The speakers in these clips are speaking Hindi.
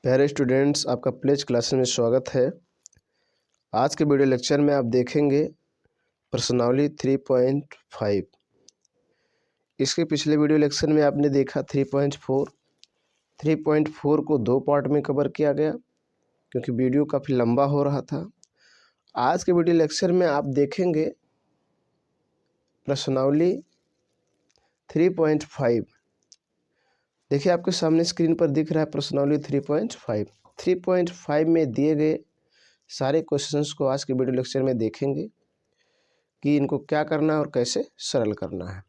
प्यारे स्टूडेंट्स, आपका प्लेज क्लासेस में स्वागत है। आज के वीडियो लेक्चर में आप देखेंगे प्रश्नावली 3.5। इसके पिछले वीडियो लेक्चर में आपने देखा 3.4। 3.4 को दो पार्ट में कवर किया गया क्योंकि वीडियो काफ़ी लंबा हो रहा था। आज के वीडियो लेक्चर में आप देखेंगे प्रश्नावली 3.5। देखिए, आपके सामने स्क्रीन पर दिख रहा है प्रश्नावली 3.5। 3.5 में दिए गए सारे क्वेश्चंस को आज के वीडियो लेक्चर में देखेंगे कि इनको क्या करना है और कैसे सरल करना है।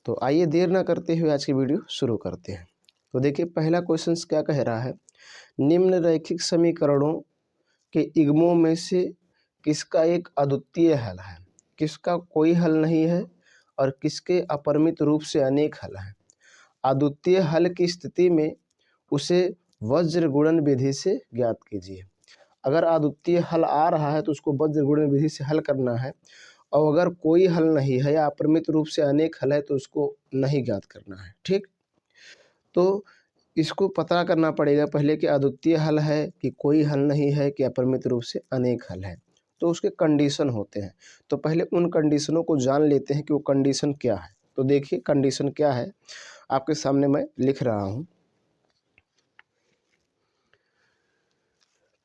तो आइए देर ना करते हुए आज की वीडियो शुरू करते हैं। तो देखिए, पहला क्वेश्चन क्या कह रहा है, निम्न रैखिक समीकरणों के इग्मों में से किसका एक अद्वितीय हल है, किसका कोई हल नहीं है और किसके अपरिमित रूप से अनेक हल हैं। अद्वितीय हल की स्थिति में उसे वज्र गुणन विधि से ज्ञात कीजिए। अगर अद्वितीय हल आ रहा है तो उसको वज्र गुणन विधि से हल करना है, और अगर कोई हल नहीं है या अपरिमित रूप से अनेक हल है तो उसको नहीं ज्ञात करना है। ठीक, तो इसको पता करना पड़ेगा पहले कि अद्वितीय हल है कि कोई हल नहीं है कि अपरिमित रूप से अनेक हल है। तो उसके कंडीशन होते हैं, तो पहले उन कंडीशनों को जान लेते हैं कि वो कंडीशन क्या है। तो देखिए, कंडीशन क्या है आपके सामने मैं लिख रहा हूँ।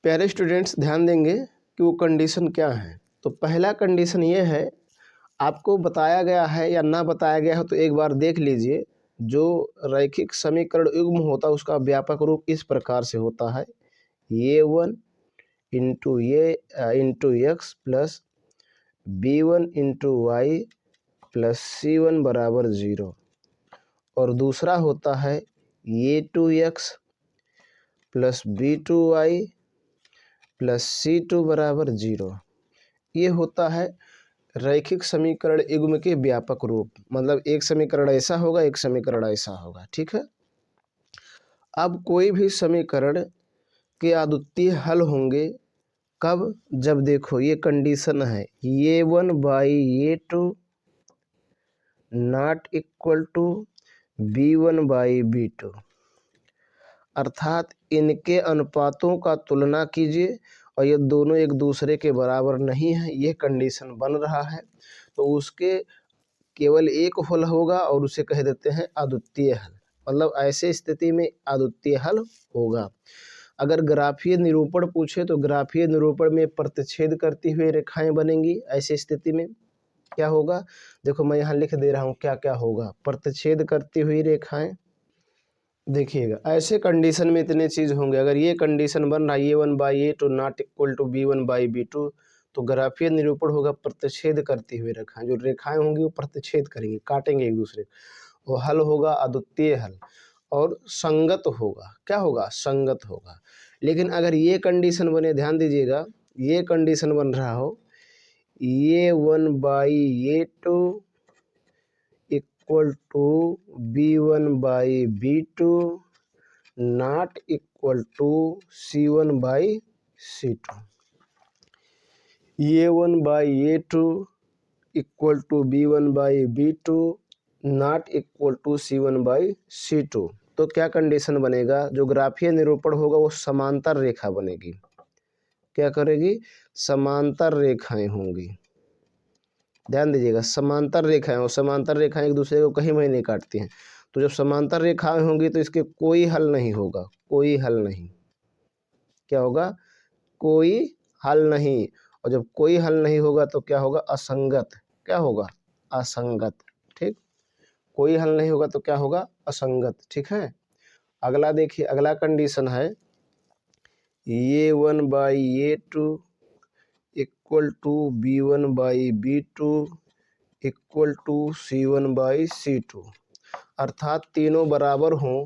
प्यारे स्टूडेंट्स, ध्यान देंगे कि वो कंडीशन क्या है। तो पहला कंडीशन ये है, आपको बताया गया है या ना बताया गया है तो एक बार देख लीजिए। जो रैखिक समीकरण युग्म होता है उसका व्यापक रूप इस प्रकार से होता है, a1 into into X plus b1 into Y plus c1 बराबर 0। और दूसरा होता है a2x plus b2y plus c2 बराबर 0। ये होता है रैखिक समीकरण युग्म के व्यापक रूप, मतलब एक समीकरण ऐसा होगा, एक समीकरण ऐसा होगा। ठीक है, अब कोई भी समीकरण के अद्वितीय हल होंगे कब, जब देखो ये कंडीशन है a1 by a2 not equal to b1 by b2, अर्थात इनके अनुपातों का तुलना कीजिए और ये दोनों एक दूसरे के बराबर नहीं है, ये कंडीशन बन रहा है। तो उसके केवल एक हल होगा और उसे कह देते हैं अद्वितीय हल, मतलब ऐसे स्थिति में अद्वितीय हल होगा। अगर ग्राफीय निरूपण पूछे तो ग्राफीय निरूपण में प्रतिच्छेद करती हुई रेखाएं बनेंगी। ऐसी स्थिति में क्या होगा, देखो मैं यहाँ लिख दे रहा हूँ क्या क्या होगा। प्रतिच्छेद करती हुई रेखाएं, देखिएगा ऐसे कंडीशन में इतने चीज होंगे। अगर ये कंडीशन बन रहा है a1 by a2 not equal to b1 by b2, तो ग्राफीय निरूपण होगा प्रतिच्छेद करती हुई रेखाएं। जो रेखाएं होंगी वो प्रतिच्छेद करेंगी, काटेंगे एक दूसरे को। वो हल होगा अद्वितीय हल और संगत होगा। क्या होगा, संगत होगा। लेकिन अगर ये कंडीशन बने, ध्यान दीजिएगा, ये कंडीशन बन रहा हो a1 by a2 equal to b1 by b2 not equal to c1 by c2। a1 by a2 equal to b1 by b2 not equal to c1 by c2। तो क्या कंडीशन बनेगा, जो ग्राफीय निरूपण होगा वो समांतर रेखा बनेगी। क्या करेगी, समांतर रेखाएं होंगी। ध्यान दीजिएगा, समांतर रेखाएं, और समांतर रेखाएं एक दूसरे को कहीं में नहीं काटती हैं। तो जब समांतर रेखाएं होंगी तो इसके कोई हल नहीं होगा, कोई हल नहीं। क्या होगा, कोई हल नहीं। और जब कोई हल नहीं होगा तो क्या होगा, असंगत। क्या होगा, असंगत। ठीक, कोई हल नहीं होगा तो क्या होगा, असंगत। ठीक है, अगला देखिए, अगला कंडीशन है a1 by a2 equal to b1 by b2 equal to c1 by c2, अर्थात तीनों बराबर हों।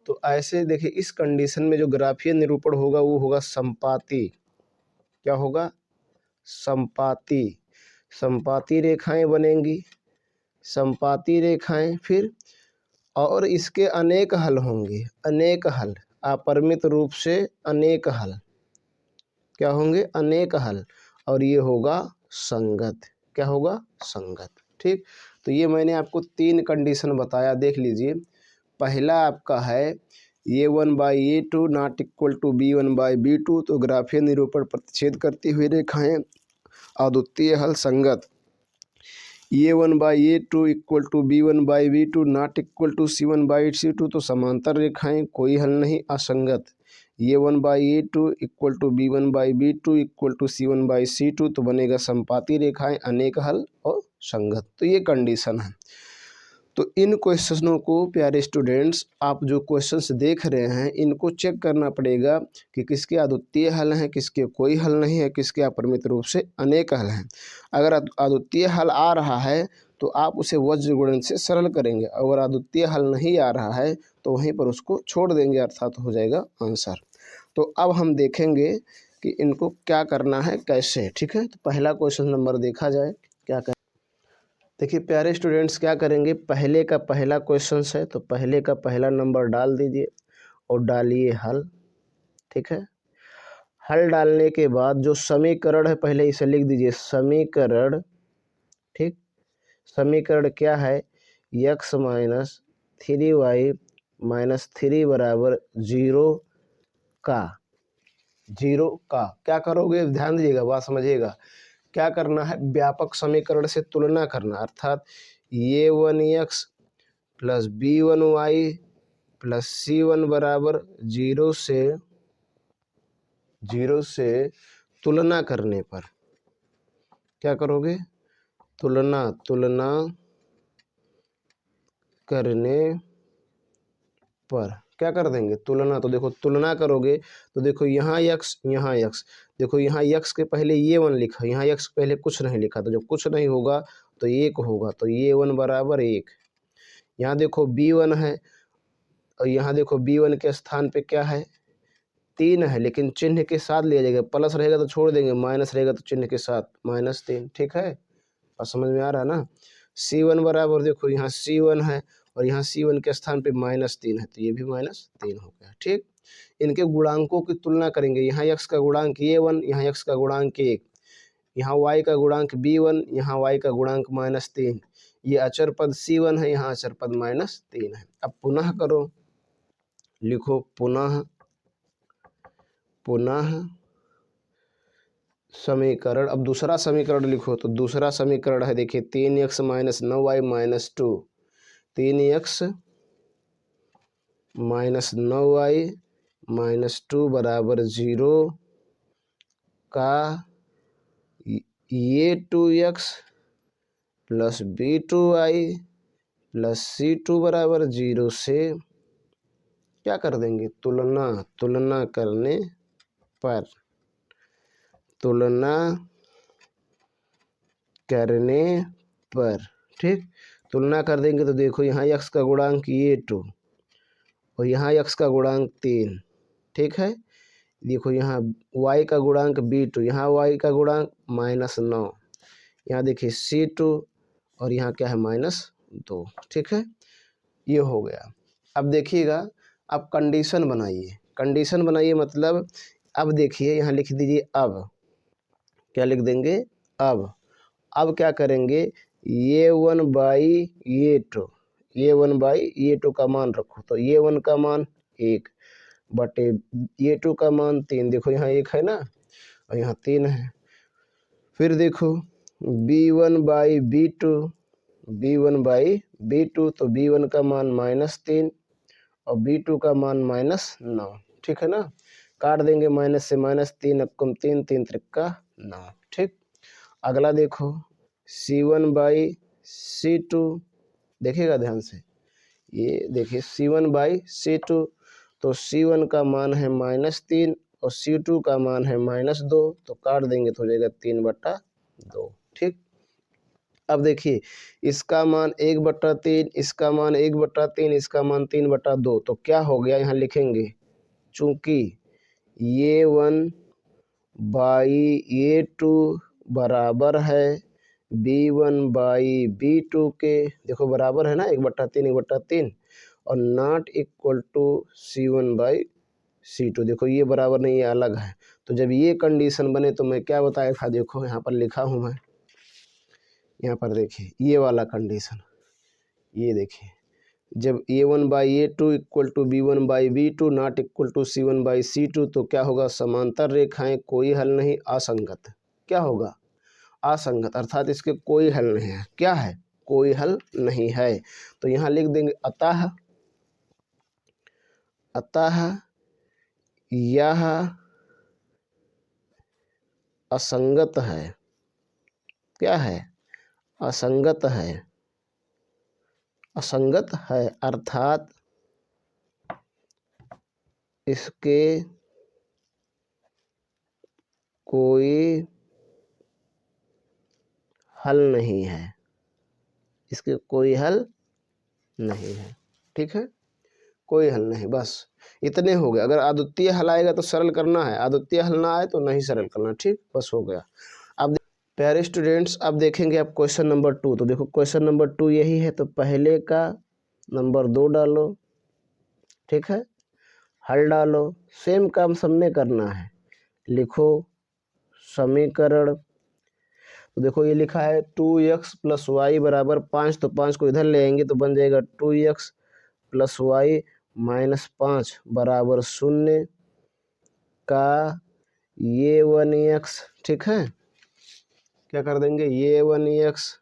तो ऐसे देखिए, इस कंडीशन में जो ग्राफीय निरूपण होगा वो होगा संपाती। क्या होगा, संपाती। संपाती रेखाएं बनेंगी, संपाती रेखाएं। फिर और इसके अनेक हल होंगे, अनेक हल, अपरिमित रूप से अनेक हल। क्या होंगे, अनेक हल। और ये होगा संगत। क्या होगा, संगत। ठीक, तो ये मैंने आपको तीन कंडीशन बताया, देख लीजिए। पहला आपका है A1/A2 not equal to B1/B2, तो ग्राफीय निरूपण प्रतिच्छेद करती हुई रेखाएं, अद्वितीय हल संगत। A1/A2 equal to B1/B2 not equal to C1/C2, तो समांतर रेखाएं, कोई हल नहीं, असंगत। A1/A2 equal to B1/B2 equal to C1/C2, तो बनेगा संपाती रेखाएं, अनेक हल और संगत। तो ये कंडीशन है। तो इन क्वेश्चनों को प्यारे स्टूडेंट्स, आप जो क्वेश्चंस देख रहे हैं इनको चेक करना पड़ेगा कि किसके अद्वितीय हल हैं, किसके कोई हल नहीं है, किसके अपरिमित रूप से अनेक हल हैं। अगर अद्वितीय हल आ रहा है तो आप उसे वज्र गुणन से सरल करेंगे, अगर अद्वितीय हल नहीं आ रहा है तो वहीं पर उसको छोड़ देंगे, अर्थात हो जाएगा आंसर। तो अब हम देखेंगे कि इनको क्या करना है, कैसे। ठीक है, तो पहला क्वेश्चन नंबर देखा जाए क्या कर। देखिए प्यारे स्टूडेंट्स, क्या करेंगे, पहले का पहला क्वेश्चन है तो पहले का पहला नंबर डाल दीजिए और डालिए हल। ठीक है, हल डालने के बाद जो समीकरण है पहले इसे लिख दीजिए, समीकरण। ठीक, समीकरण क्या है, x माइनस 3y माइनस 3 बराबर 0 का क्या करोगे, ध्यान दीजिएगा, बात समझिएगा। क्या करना है, व्यापक समीकरण से तुलना करना, अर्थात A1x plus B1y plus C1 बराबर 0 से तुलना करने पर क्या करोगे, तुलना करने पर क्या कर देंगे, तुलना। तो देखो तुलना करोगे तो देखो यहाँ x, देखो यहाँ x के पहले A1 लिखा, यहाँ x पहले कुछ नहीं लिखा, तो जब कुछ नहीं होगा तो 1 होगा, तो A1 बराबर 1। यहाँ देखो B1 है और यहाँ देखो B1 के स्थान पे क्या है, 3 है, लेकिन चिन्ह के साथ लिया जाएगा, प्लस रहेगा तो छोड़ देंगे, माइनस रहेगा तो चिन्ह के साथ -3। ठीक है, और समझ में आ रहा है ना। C1 बराबर देखो यहाँ C1 है और यहाँ C1 के स्थान पे -3 है, तो ये भी -3 हो गया। ठीक, इनके गुणांकों की तुलना करेंगे, यहाँ x का गुणांक A1, यहाँ x का गुणांक 1, यहाँ y का गुणांक B1, यहाँ y का गुणांक -3, ये अचर पद C1 है, यहाँ अचर पद -3 है। अब पुनः करो, लिखो पुनः समीकरण। अब दूसरा समीकरण लिखो, तो दूसरा समीकरण है, देखिए 3x minus 9y minus 2, 3x minus 9y minus 2 बराबर 0 का ये 2x plus B2y plus C2 बराबर 0 से क्या कर देंगे, तुलना करने पर, ठीक, तुलना कर देंगे तो देखो यहाँ x का गुणांक ये 2 और यहाँ x का गुणांक 3। ठीक है, देखो यहाँ y का गुणांक B2, यहाँ y का गुणांक -9, यहाँ देखिए C2 और यहाँ क्या है -2। ठीक है, ये हो गया। अब देखिएगा, अब कंडीशन बनाइए, मतलब अब देखिए यहाँ लिख दीजिए, अब क्या लिख देंगे, अब क्या करेंगे, A1/A2 का मान रखो, तो A1 का मान 1 बटे A2 का मान 3, देखो यहाँ 1 है ना और यहाँ 3 है। फिर देखो B1/B2, तो B1 का मान -3 और B2 का मान -9। ठीक है ना, काट देंगे, माइनस से -3 अक्कम 3, 3 त्रिक्का 9। ठीक, अगला देखो C1/C2, देखिएगा ध्यान से, ये देखिए C1/C2, तो C1 का मान है -3 और C2 का मान है -2, तो काट देंगे तो हो जाएगा 3/2। ठीक, अब देखिए इसका मान 1/3, इसका मान 1/3, इसका मान 3/2, तो क्या हो गया, यहाँ लिखेंगे, चूंकि A1/A2 बराबर है B1/B2 के, देखो बराबर है ना, 1/3 और नॉट इक्वल टू C1/C2, देखो ये बराबर नहीं, ये अलग है। तो जब ये कंडीशन बने तो मैं क्या बताया था, देखो यहाँ पर लिखा हूँ मैं, यहाँ पर देखिए ये वाला कंडीशन, ये देखिए जब A1/A2 equal to B1/B2 not equal to C1/C2 तो क्या होगा, समांतर रेखाएं कोई हल नहीं, असंगत। क्या होगा, असंगत, अर्थात इसके कोई हल नहीं है। क्या है, कोई हल नहीं है। तो यहाँ लिख देंगे अतः यह असंगत है। क्या है, असंगत है, असंगत है, अर्थात इसके कोई हल नहीं है, इसके कोई हल नहीं है। ठीक है, कोई हल नहीं, बस इतने हो गए। अगर अद्वितीय हल आएगा तो सरल करना है, अद्वितीय हल ना आए तो नहीं सरल करना। ठीक, बस हो गया। अब प्यारे स्टूडेंट्स, अब देखेंगे आप क्वेश्चन नंबर 2। तो देखो क्वेश्चन नंबर 2 यही है, तो पहले का नंबर 2 डालो। ठीक है, हल डालो, सेम काम सब में करना है। लिखो समीकरण। तो देखो ये लिखा है 2x + y = 5, तो 5 को इधर ले आएंगे तो बन जाएगा 2x + y - 5 = 0 का ये 1x। ठीक है, क्या कर देंगे, ये 1x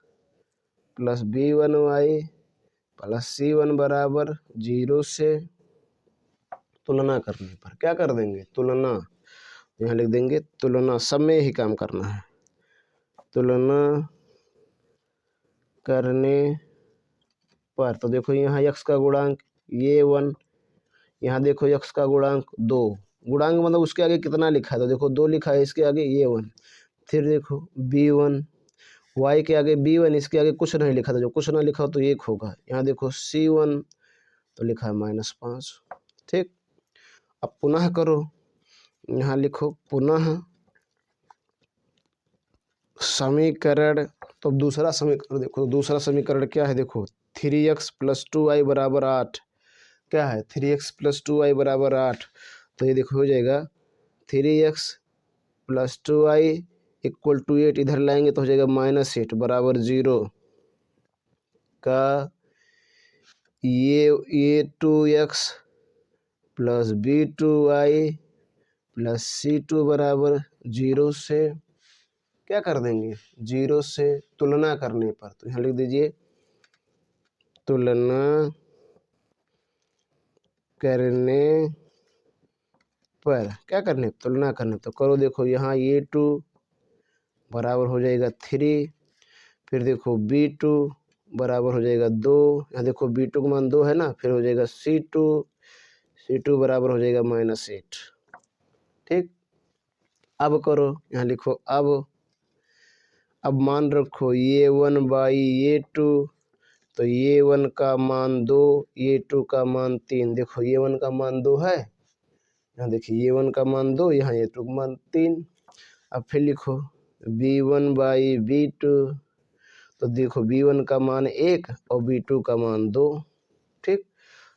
+ b1y + c1 = 0 से तुलना करने पर क्या कर देंगे, तुलना। यहाँ लिख देंगे तुलना, सब में ही काम करना है। तुलना करने पर तो देखो यहाँ x का गुणांक ये 1, यहाँ देखो x का गुणांक 2, गुणांक मतलब उसके आगे कितना लिखा है, तो देखो 2 लिखा है, इसके आगे ये 1। फिर देखो b1, y के आगे b1, इसके आगे कुछ नहीं लिखा था, जो कुछ ना लिखा हो तो 1 होगा। यहाँ देखो c1 तो लिखा है -5। ठीक, अब पुनः करो, यहाँ लिखो पुनः समीकरण। तो दूसरा समीकरण देखो, दूसरा समीकरण क्या है, देखो 3x + 2y = 8। क्या है, 3x + 2y = 8। तो ये देखो हो जाएगा 3x + 2y = 8, इधर लाएंगे तो हो जाएगा -8 = 0 का ये 2x + b2y + c2 = 0 से क्या कर देंगे, 0 से तुलना करने पर। तो यहाँ लिख दीजिए तुलना करने पर, क्या करने, तुलना करने। तो करो, देखो यहाँ ये 2 बराबर हो जाएगा 3, फिर देखो b2 बराबर हो जाएगा 2, यहाँ देखो b2 का मान 2 है ना, फिर हो जाएगा c2 बराबर हो जाएगा -8। ठीक, अब करो, यहाँ लिखो अब मान रखो ये 1/ये 2, तो ये 1 का मान 2, ये 2 का मान 3। देखो ये 1 का मान 2 है, यहाँ देखिए ये 1 का मान 2, यहाँ ये 2 का मान 3। अब फिर लिखो b1/b2, तो देखो b1 का मान 1 और b2 का मान 2। ठीक,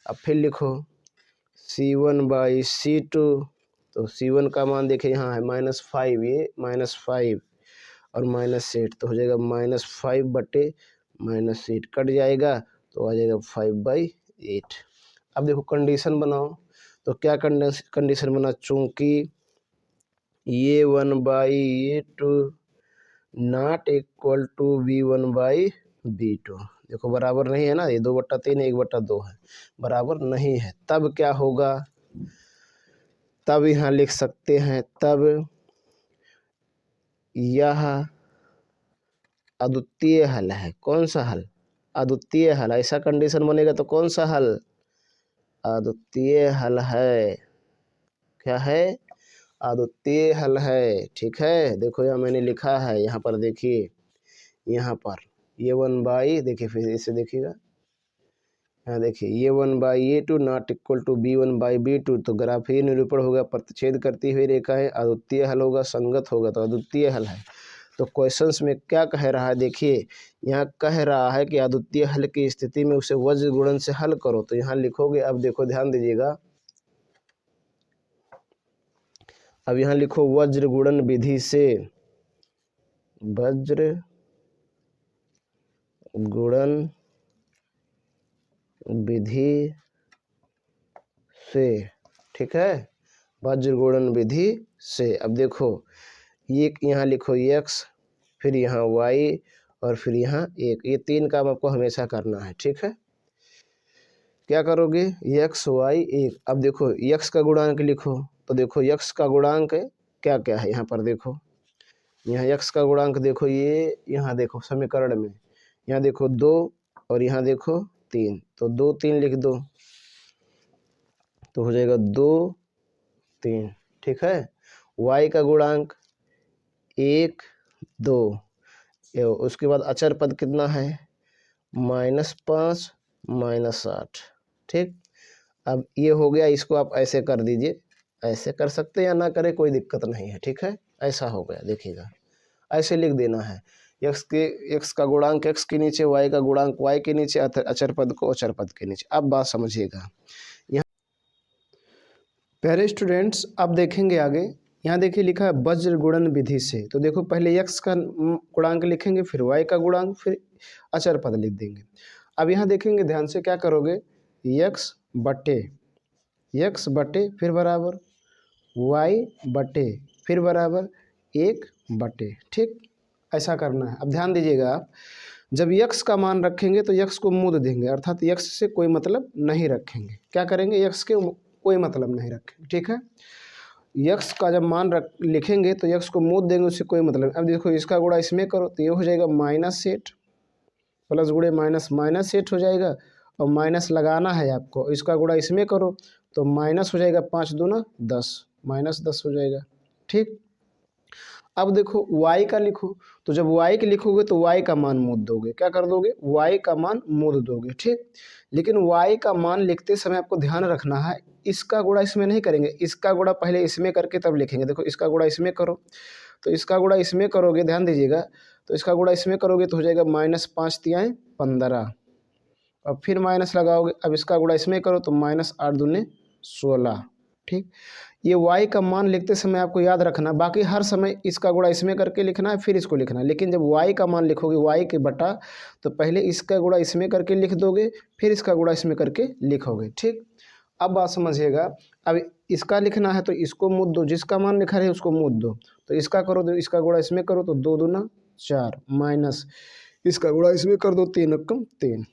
अब फिर लिखो c1/c2, तो c1 का मान देखिए यहाँ है -5, ये -5 और -8, तो हो जाएगा -5/-8 कट जाएगा, तो आ जाएगा 5/8। अब देखो कंडीशन बनाओ, तो क्या कंडीशन बना, चूंकि ये 1/ये 2 नॉट इक्वल टू b1/b2, देखो बराबर नहीं है ना, ये 2/3 है, 1/2 है, बराबर नहीं है, तब क्या होगा, तब यहाँ लिख सकते हैं, तब यह अद्वितीय हल है। कौन सा हल, अद्वितीय हल। ऐसा कंडीशन बनेगा तो कौन सा हल, अद्वितीय हल है। क्या है, अद्वितीय हल है। ठीक है, देखो यहाँ मैंने लिखा है, यहाँ पर देखिए, यहाँ पर ये 1/, देखिए फिर इसे देखिएगा, यहाँ देखिए ये 1/ये 2 नॉट इक्वल टू b1/b2, तो ग्राफीय निरूपण होगा, प्रतिच्छेद करती हुई रेखा है, अद्वितीय हल होगा, संगत होगा, तो अद्वितीय हल है। तो क्वेश्चंस में क्या कह रहा है, देखिए यहाँ कह रहा है कि अद्वितीय हल की स्थिति में उसे वज्र गुणन से हल करो। तो यहाँ लिखोगे, अब देखो ध्यान दीजिएगा, अब यहाँ लिखो वज्र गुणन विधि से, वज्र गुणन विधि से, ठीक है, वज्र गुणन विधि से। अब देखो ये यहाँ लिखो x, फिर यहाँ y और फिर यहाँ 1, ये 3 काम आपको हमेशा करना है, ठीक है। क्या करोगे, x y 1। अब देखो x का गुणांक लिखो, तो देखो x का गुणांक क्या क्या है, यहाँ पर देखो, यहाँ x का गुणांक देखो, ये यहाँ देखो समीकरण में, यहाँ देखो 2 और यहाँ देखो 3, तो 2 3 लिख दो तो हो जाएगा 2 3, ठीक है। y का गुणांक 1 2, उसके बाद अचर पद कितना है, -5 -8, ठीक। अब ये हो गया, इसको आप ऐसे कर दीजिए, ऐसे कर सकते हैं या ना करें कोई दिक्कत नहीं है, ठीक है। ऐसा हो गया, देखिएगा ऐसे लिख देना है, x का गुणांक x के नीचे, y का गुणांक y के नीचे, अचर पद को अचर पद के नीचे। अब बात समझिएगा यहाँ प्यारे स्टूडेंट्स, अब देखेंगे आगे, यहाँ देखिए लिखा है वज्र गुणन विधि से। तो देखो पहले x का गुणांक लिखेंगे, फिर y का गुणांक, फिर अचर पद लिख देंगे। अब यहाँ देखेंगे ध्यान से, क्या करोगे, x बटे फिर बराबर y बटे फिर बराबर 1 बटे, ठीक, ऐसा करना है। अब ध्यान दीजिएगा आप, जब x का मान रखेंगे तो x को मूद देंगे, अर्थात x से कोई मतलब नहीं रखेंगे। क्या करेंगे, x के कोई मतलब नहीं रखेंगे, ठीक है। x का जब मान लिखेंगे तो x को मूद देंगे, उससे कोई मतलब। अब देखो इसका गुणा इसमें करो तो ये हो जाएगा -8, प्लस गुणे माइनस -8 हो जाएगा, और माइनस लगाना है आपको। इसका गुणा इसमें करो तो माइनस हो जाएगा, 5 दूना 10, -10 हो जाएगा, ठीक। अब देखो y का लिखो, तो जब y के लिखोगे तो y का मान मूद दोगे, क्या कर दोगे, y का मान मूद दोगे, ठीक। लेकिन y का मान लिखते समय आपको ध्यान रखना है, इसका गुणा इसमें नहीं करेंगे, इसका गुणा पहले इसमें करके तब लिखेंगे। देखो इसका गुणा इसमें करो, तो इसका गुणा इसमें करोगे, ध्यान दीजिएगा, तो इसका गुणा इसमें करोगे तो हो जाएगा -5 तियाएँ 15, और फिर माइनस लगाओगे। अब इसका गुणा इसमें करो तो -8 दूने 16, ठीक। ये y का मान लिखते समय आपको याद रखना, बाकी हर समय इसका गुणा इसमें करके लिखना है, फिर इसको लिखना है। लेकिन जब y का मान लिखोगे, y के बटा, तो पहले इसका गुणा इसमें करके लिख दोगे, फिर इसका गुणा इसमें करके लिखोगे, ठीक। अब बात समझिएगा, अब इसका लिखना है तो इसको मूद दो, जिसका मान लिखा है उसको मूद दो। तो इसका करो तो इसका गुणा इसमें करो तो 2 दूना 4, माइनस इसका गुणा इसमें कर दो, 3 एकम 3,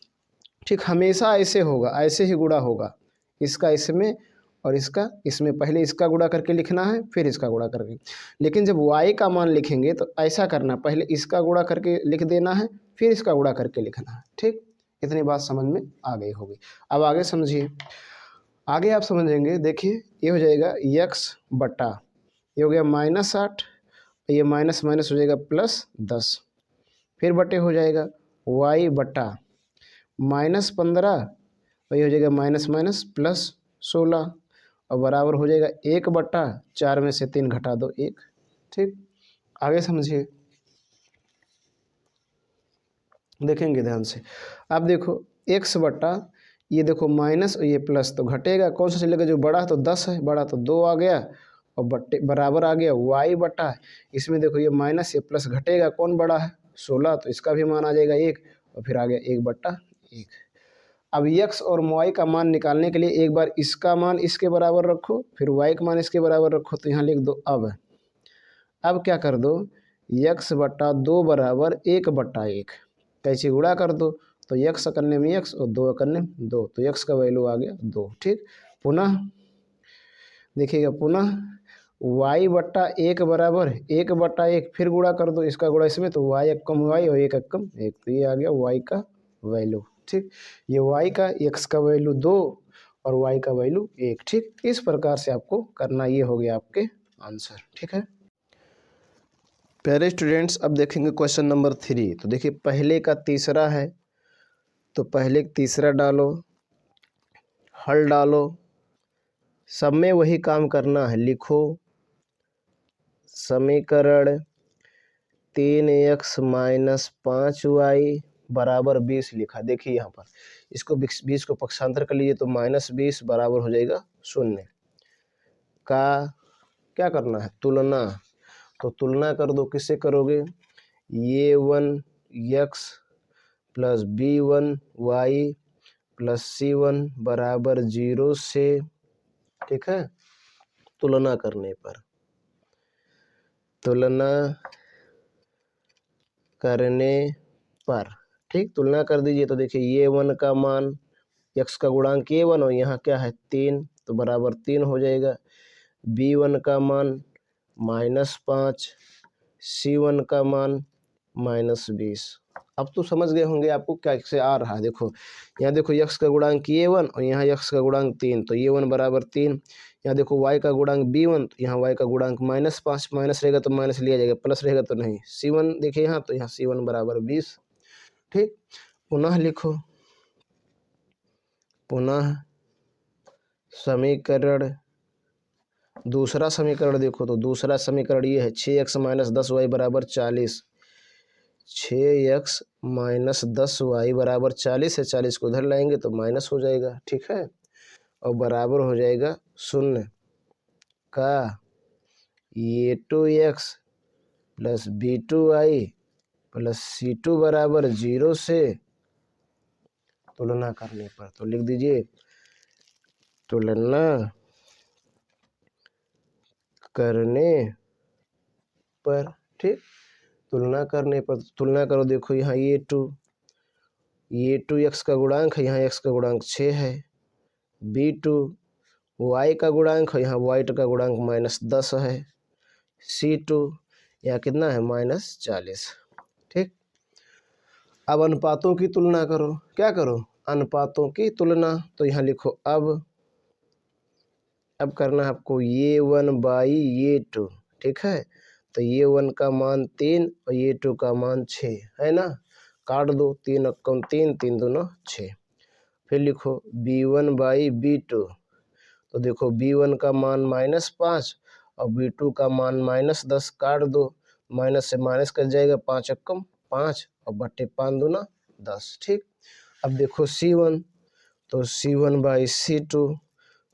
ठीक। हमेशा ऐसे होगा, ऐसे ही गुणा होगा, इसका इसमें और इसका इसमें, पहले इसका गुणा करके लिखना है, फिर इसका गुणा करके। लेकिन जब y का मान लिखेंगे तो ऐसा करना, पहले इसका गुणा करके लिख देना है, फिर इसका गुणा करके लिखना है, ठीक। इतनी बात समझ में आ गई होगी। अब आगे समझिए, आगे आप समझेंगे, देखिए ये हो जाएगा x बटा, ये हो गया -8, ये माइनस माइनस हो जाएगा +10, फिर बटे हो जाएगा y बटा -15, वही हो जाएगा माइनस माइनस +16, और बराबर हो जाएगा 1 बटा 4 में से 3 घटा दो 1, ठीक। आगे समझिए, देखेंगे ध्यान से। अब देखो x बटा, ये देखो माइनस और ये प्लस, तो घटेगा, कौन सा चलेगा, जो बड़ा तो 10 है, बड़ा तो 2 आ गया, और बटे बराबर आ गया y बटा, इसमें देखो ये माइनस ये प्लस घटेगा, कौन बड़ा है 16, तो इसका भी मान आ जाएगा 1, और फिर आ गया 1 बटा 1। अब x और y का मान निकालने के लिए एक बार इसका मान इसके बराबर रखो, फिर y का मान इसके बराबर रखो, तो यहाँ लिख दो। अब क्या कर दो, x बटा 2 बराबर 1 बटा 1, कैसे गुणा कर दो, तो x करने में x और 2 करने में 2, तो x का वैल्यू आ गया 2, ठीक। पुनः देखिएगा, पुनः y बटा 1 बराबर 1 बटा 1, फिर गुणा कर दो, इसका गुणा इसमें, तो y एकम y और 1 एकम 1, तो ये आ गया y का वैल्यू, ठीक। ये y का, x का वैल्यू 2 और y का वैल्यू 1, ठीक। इस प्रकार से आपको करना, ये हो गया आपके आंसर, ठीक है। प्यारे स्टूडेंट्स, अब देखेंगे क्वेश्चन नंबर 3। तो देखिए पहले का तीसरा है, तो पहले तीसरा डालो, हल डालो, सब में वही काम करना है, लिखो समीकरण 3x - 5y बराबर 20 लिखा। देखिए यहाँ पर इसको 20 को पक्षांतर कर लीजिए तो -20 बराबर हो जाएगा 0 का। क्या करना है, तुलना, तो तुलना कर दो, किससे करोगे, a1x + b1y प्लस C1 बराबर 0 से, ठीक है, तुलना करने पर, तुलना करने पर, ठीक, तुलना कर दीजिए। तो देखिए ये 1 का मान, x का गुणांक ये 1 और यहाँ क्या है 3, तो बराबर 3 हो जाएगा। B1 का मान -5, C1 का मान -20। अब तो समझ गए होंगे आपको क्या से आ रहा है। देखो यहाँ देखो x का गुणांक ये 1 और यहाँ x का गुणांक 3, तो ये 1 बराबर 3। यहाँ देखो y का गुणांक B1, तो यहाँ y का गुणांक -5, माइनस रहेगा तो माइनस लिया जाएगा, प्लस रहेगा तो नहीं। C1 देखिए यहाँ, तो यहाँ C1 बराबर 20, ठीक। पुनः लिखो, पुनः समीकरण, दूसरा समीकरण देखो, तो दूसरा समीकरण ये है 6x - 10y बराबर 40। 6x - 10y बराबर 40 है, 40 को उधर लाएंगे तो माइनस हो जाएगा, ठीक है, और बराबर हो जाएगा 0 का a2x plus b2y plus c2 बराबर 0 से तुलना करने पर। तो लिख दीजिए तुलना करने पर, ठीक, तुलना करने पर, तुलना करो। देखो यहाँ ये 2 x का गुणांक है, यहाँ x का गुणांक 6 है। b2 y का गुणांक है, यहाँ y का गुणांक -10 है। c2 यहाँ कितना है -40, ठीक। अब अनुपातों की तुलना करो, क्या करो, अनुपातों की तुलना। तो यहाँ लिखो अब करना है आपको ये 1 बाई ये 2, ठीक है। तो ये 1 का मान 3 और ये 2 का मान 6 है ना, काट दो, 3 अक्कम 3, 3 दूना 6। फिर लिखो b1 बाई b2, तो देखो b1 का मान -5 और b2 का मान -10, काट दो, माइनस से माइनस कर जाएगा, 5 अक्कम 5 और बट्टे 5 दूना 10, ठीक। अब देखो C1, तो C1 बाई C2,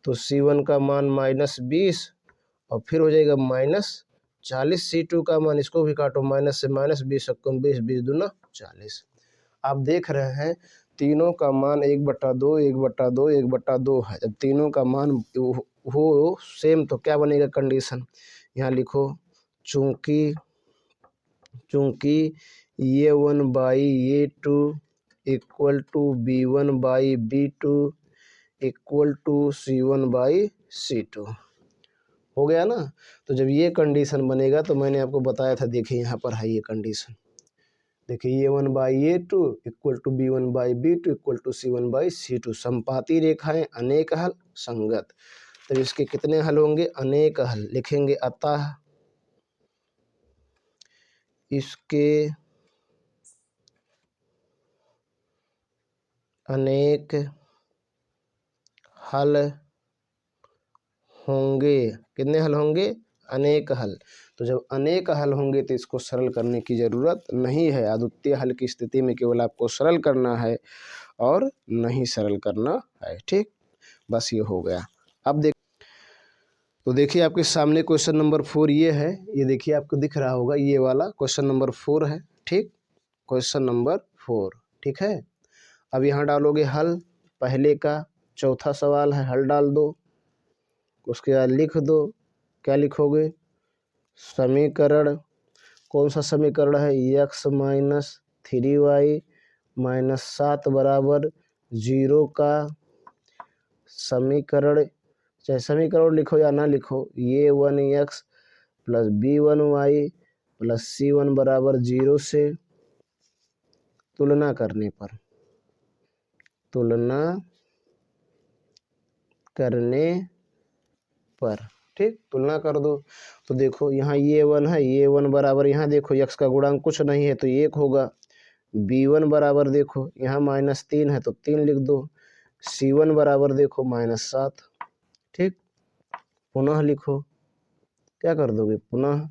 तो C1 का मान -20 और फिर हो जाएगा -40। C2 का मान, इसको भी काटो, माइनस से माइनस 20 अक्कम 20, 20 दूना 40। आप देख रहे हैं तीनों का मान 1/2 1/2 1/2 है। जब तीनों का मान हो सेम तो क्या बनेगा कंडीशन, यहाँ लिखो चूंकि ये 1 बाई ये 2 equal to b1 by b2 equal to C1 by C2, हो गया ना। तो जब ये कंडीशन बनेगा तो मैंने आपको बताया था, देखिए यहाँ पर है ये कंडीशन, देखिए ये 1 बाई ये 2 equal to b1 by b2 equal to C1 by C2। संपाती रेखाएं अनेक हल संगत, तो इसके कितने हल होंगे, अनेक हल लिखेंगे। अतः इसके अनेक हल होंगे, कितने हल होंगे, अनेक हल। तो जब अनेक हल होंगे तो इसको सरल करने की ज़रूरत नहीं है। अद्वितीय हल की स्थिति में केवल आपको सरल करना है और नहीं सरल करना है, ठीक। बस ये हो गया। अब तो देखिए आपके सामने क्वेश्चन नंबर 4 ये है, ये देखिए आपको दिख रहा होगा, ये वाला क्वेश्चन नंबर 4 है, ठीक, क्वेश्चन नंबर 4, ठीक है। अब यहाँ डालोगे हल, पहले का चौथा सवाल है, हल डाल दो, उसके बाद लिख दो, क्या लिखोगे, समीकरण, कौन सा समीकरण है, x - 3y - 7 बराबर 0 का समीकरण, चाहे समीकरण लिखो या ना लिखो, ये 1x plus b1y plus c1 बराबर 0 से तुलना करने पर, तुलना करने पर, ठीक, तुलना कर दो। तो देखो यहाँ ये 1 है, ये 1 बराबर, यहाँ देखो x का गुणांक कुछ नहीं है तो 1 होगा। b1 बराबर देखो यहाँ -3 है तो 3 लिख दो। c1 बराबर देखो -7, ठीक। पुनः लिखो, क्या कर दोगे, पुनः।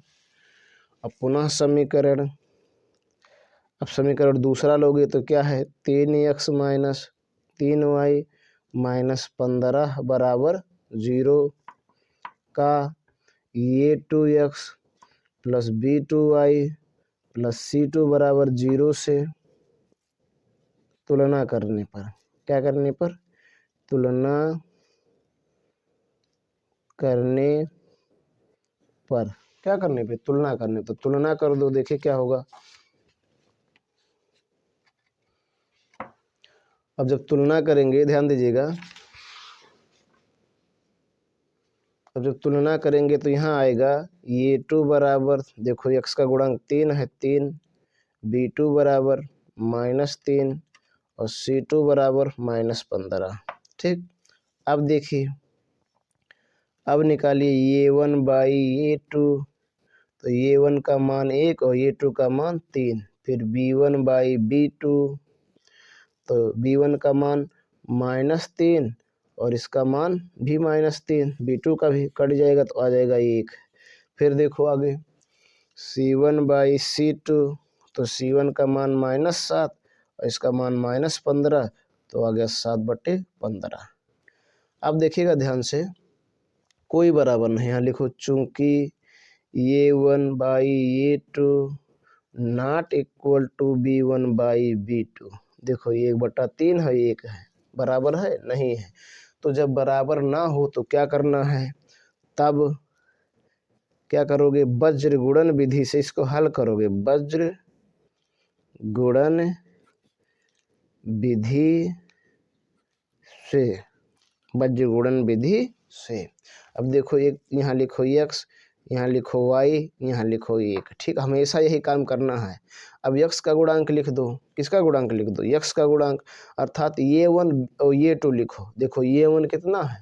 अब पुनः समीकरण, अब समीकरण दूसरा लोगे तो क्या है, 3x - 3y - 15 बराबर 0 का ये 2x plus b2y plus c2 बराबर 0 से तुलना करने पर, क्या करने पर, तुलना करने पर, क्या करने पे, तुलना करने, तो तुलना कर दो, देखिए क्या होगा। अब जब तुलना करेंगे, ध्यान दीजिएगा, अब जब तुलना करेंगे तो यहाँ आएगा ये टू बराबर, देखो x का गुणांक 3 है 3, b2 बराबर -3 और c2 बराबर -15। ठीक, अब देखिए, अब निकालिए ये 1 बाई ये 2, तो ये 1 का मान 1 और ये 2 का मान 3, फिर b1 बाई b2, तो b1 का मान -3 और इसका मान भी -3, b2 का भी कट जाएगा तो आ जाएगा 1। फिर देखो आगे c1 बाई c2, तो c1 का मान -7 और इसका मान -15, तो आ गया 7/15। अब देखिएगा ध्यान से, कोई बराबर नहीं, यहाँ लिखो चूंकि ये 1 बाई ये 2 not equal to b1 by b2, देखो ये 1/3 है, 1 है, बराबर है नहीं है। तो जब बराबर ना हो तो क्या करना है, तब क्या करोगे, वज्र गुणन विधि से इसको हल करोगे, वज्र गुणन विधि से, वज्र गुणन विधि से। अब देखो एक यहाँ लिखो x, यहाँ लिखो y, यहाँ लिखो 1, ठीक, हमेशा यही काम करना है। अब x का गुणांक लिख दो, किसका गुणांक लिख दो, x का गुणांक, अर्थात ये 1 और ये 2 लिखो। देखो ये 1 कितना है,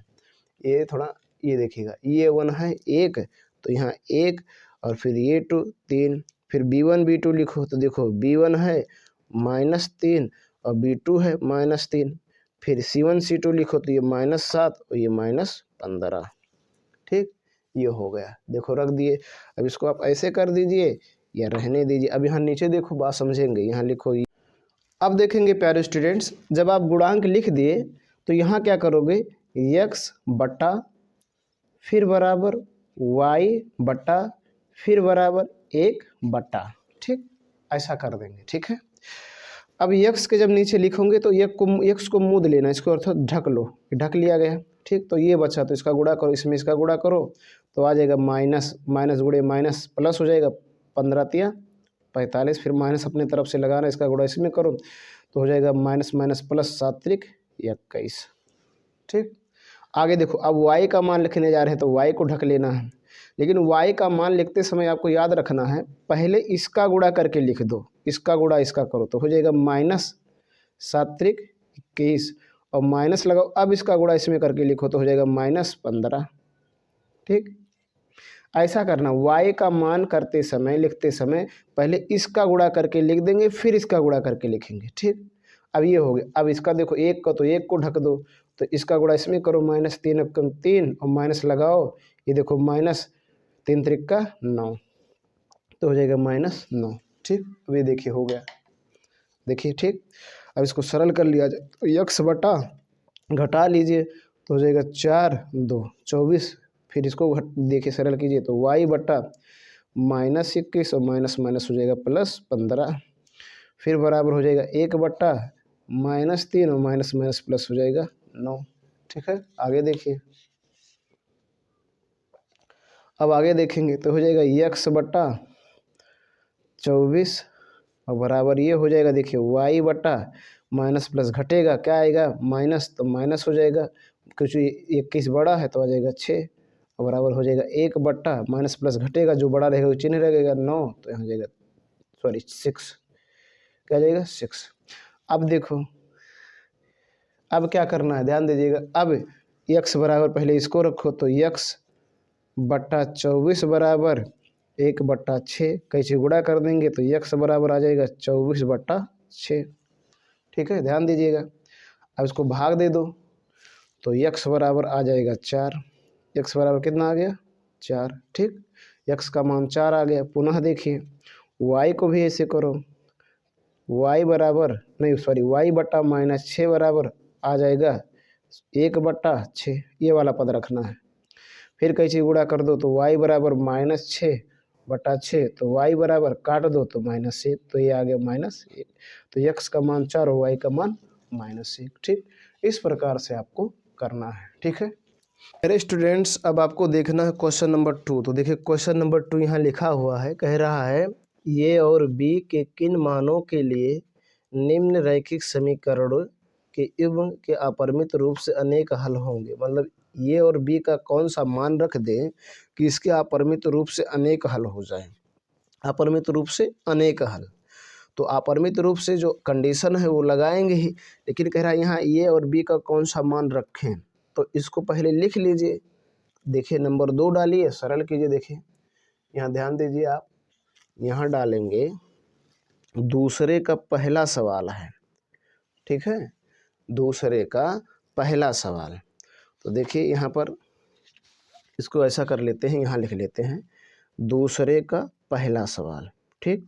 ये थोड़ा ये देखिएगा, ये 1 है 1, तो यहाँ 1 और फिर ये 2 3, फिर b1 b2 लिखो, तो देखो b1 है -3 और b2 है -3, फिर c1 c2 लिखो, तो ये -7 और ये -15। ठीक, ये हो गया, देखो रख दिए। अब इसको आप ऐसे कर दीजिए या रहने दीजिए। अब यहाँ नीचे देखो, बात समझेंगे, यहाँ लिखो। अब देखेंगे प्यारे स्टूडेंट्स, जब आप गुणांक लिख दिए तो यहाँ क्या करोगे, x बटा फिर बराबर y बटा फिर बराबर 1 बटा, ठीक, ऐसा कर देंगे। ठीक है, अब x के जब नीचे लिखोगे तो x को मुद लेना, इसको अर्थात ढक लो, ढक लिया गया। ठीक, तो ये बचा, तो इसका गुणा करो, इसमें इसका गुणा करो, तो आ जाएगा माइनस माइनस गुणे माइनस प्लस हो जाएगा, 15 × 45, फिर माइनस अपने तरफ से लगाना, इसका गुणा इसमें करो तो हो जाएगा माइनस माइनस प्लस 7 × 21। ठीक, आगे देखो, अब y का मान लिखने जा रहे हैं तो y को ढक लेना है, लेकिन y का मान लिखते समय आपको याद रखना है, पहले इसका गुणा करके लिख दो, इसका गुणा इसका करो, तो हो जाएगा -7 × 21 और माइनस लगाओ, अब इसका गुणा इसमें करके लिखो तो हो जाएगा -15। ठीक, ऐसा करना, y का मान करते समय लिखते समय पहले इसका गुणा करके लिख देंगे, फिर इसका गुणा करके लिखेंगे। ठीक, अब ये हो गया। अब इसका देखो 1 का, तो 1 को ढक दो, तो इसका गुणा इसमें करो, -3 × 3 और माइनस लगाओ, ये देखो -3 × 3 = 9, तो हो जाएगा -9। ठीक, अब ये देखिए हो गया, देखिए। ठीक, अब इसको सरल कर लिया जाए तो x बटा घटा लीजिए तो हो जाएगा 4 2 24, फिर इसको देखिए सरल कीजिए तो y बटा -21 और माइनस माइनस हो जाएगा +15, फिर बराबर हो जाएगा 1 बटा -3 और माइनस माइनस प्लस हो जाएगा 9। ठीक है, आगे देखिए, अब आगे देखेंगे तो हो जाएगा x बटा 24 और बराबर ये हो जाएगा, देखिए y बटा माइनस प्लस घटेगा, क्या आएगा माइनस, तो माइनस हो जाएगा, कुछ 21 बड़ा है तो आ जाएगा 6 और बराबर हो जाएगा 1 बटा माइनस प्लस घटेगा, जो बड़ा रहेगा वो चिन्ह रहेगा 9, तो यहाँ जाएगा 6, क्या जाएगा 6। अब देखो, अब क्या करना है, ध्यान दीजिएगा, अब x बराबर पहले इसको रखो, तो x बटा 24 बराबर 1 बटा 6, कैसे गुणा कर देंगे तो x बराबर आ जाएगा 24 बटा 6। ठीक है, ध्यान दीजिएगा, अब इसको भाग दे दो तो x बराबर आ जाएगा 4, x बराबर कितना आ गया 4। ठीक, x का मान 4 आ गया। पुनः देखिए y को भी ऐसे करो, y बराबर नहीं सॉरी y बटा -6 बराबर आ जाएगा 1 बटा 6, ये वाला पद रखना है। फिर कैसे गुणा कर दो तो y बराबर -6 बटा 6, तो y बराबर काट दो तो -1, तो ये आ गया -1, तो x का मान 4 और y का मान -1, ठीक। इस प्रकार से आपको करना है, ठीक है। मेरे स्टूडेंट्स, अब आपको देखना है क्वेश्चन नंबर 2। तो देखिए क्वेश्चन नंबर 2 यहाँ लिखा हुआ है, कह रहा है ए और बी के किन मानों के लिए निम्न रैखिक समीकरणों के युग्म के अपरिमित रूप से अनेक हल होंगे। मतलब ए और बी का कौन सा मान रख दें कि इसके अपरिमित रूप से अनेक हल हो जाए। अपरिमित रूप से अनेक हल, तो अपरिमित रूप से जो कंडीशन है वो लगाएंगे ही, लेकिन कह रहा है यहाँ ए और बी का कौन सा मान रखें। तो इसको पहले लिख लीजिए। देखिए नंबर 2 डालिए, सरल कीजिए। देखिए यहाँ ध्यान दीजिए, आप यहाँ डालेंगे दूसरे का पहला सवाल है, ठीक है, दूसरे का पहला सवाल। तो देखिए यहाँ पर इसको ऐसा कर लेते हैं, यहाँ लिख लेते हैं दूसरे का पहला सवाल, ठीक।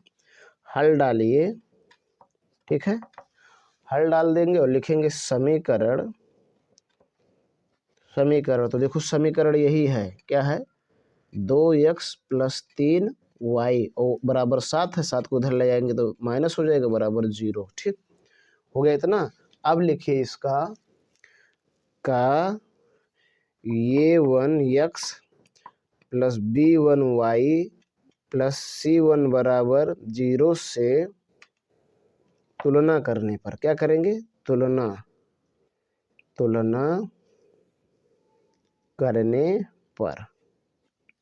हल डालिए, ठीक है, हल डाल देंगे और लिखेंगे समीकरण। तो देखो समीकरण यही है, क्या है, 2x + 3y और बराबर 7 है। 7 को उधर ले जाएंगे तो माइनस हो जाएगा, बराबर 0, ठीक हो गया इतना। अब लिखिए इसका का a1x + b1y + c1 बराबर 0 से तुलना करने पर क्या करेंगे, तुलना करने पर,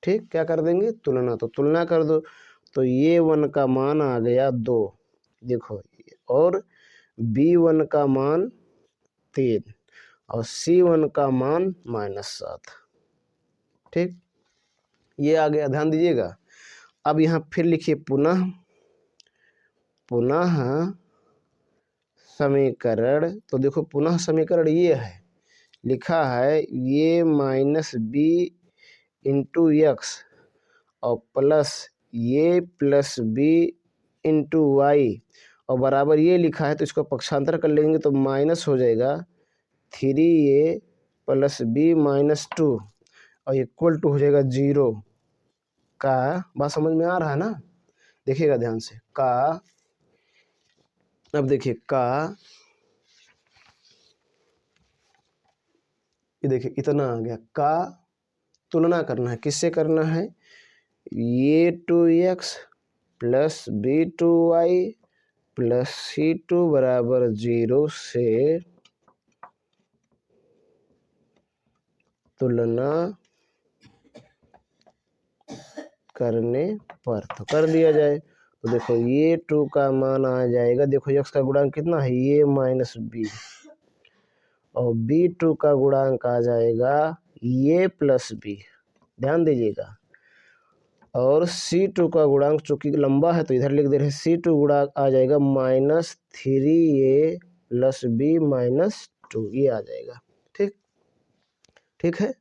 ठीक, क्या कर देंगे, तुलना। तो तुलना कर दो, तो ये 1 का मान आ गया 2, देखो, और b1 का मान 3 और c1 का मान -7, ठीक, ये आ गया, ध्यान दीजिएगा। अब यहाँ फिर लिखिए पुनः समीकरण। तो देखो पुनः समीकरण ये है, लिखा है ये -b × x और प्लस ये + b × y और बराबर ये लिखा है, तो इसको पक्षांतर कर लेंगे तो माइनस हो जाएगा 3a + b - 2 और इक्वल टू हो जाएगा 0 का। बात समझ में आ रहा है ना, देखिएगा ध्यान से, का, अब देखिए का, ये देखिए इतना आ गया, का तुलना करना है, किससे करना है, ये 2x + b2y + c2 बराबर 0 से तुलना करने पर। तो कर दिया जाए, तो देखो ये 2 का मान आ जाएगा, देखो x का गुणांक कितना है, ये -b और b2 का गुणांक आ जाएगा ये + b, ध्यान दीजिएगा। और c2 का गुणांक चूंकि लंबा है तो इधर लिख दे रहे हैं, c2 गुणांक आ जाएगा -3a + b - 2, ये आ जाएगा, ठीक, ठीक है।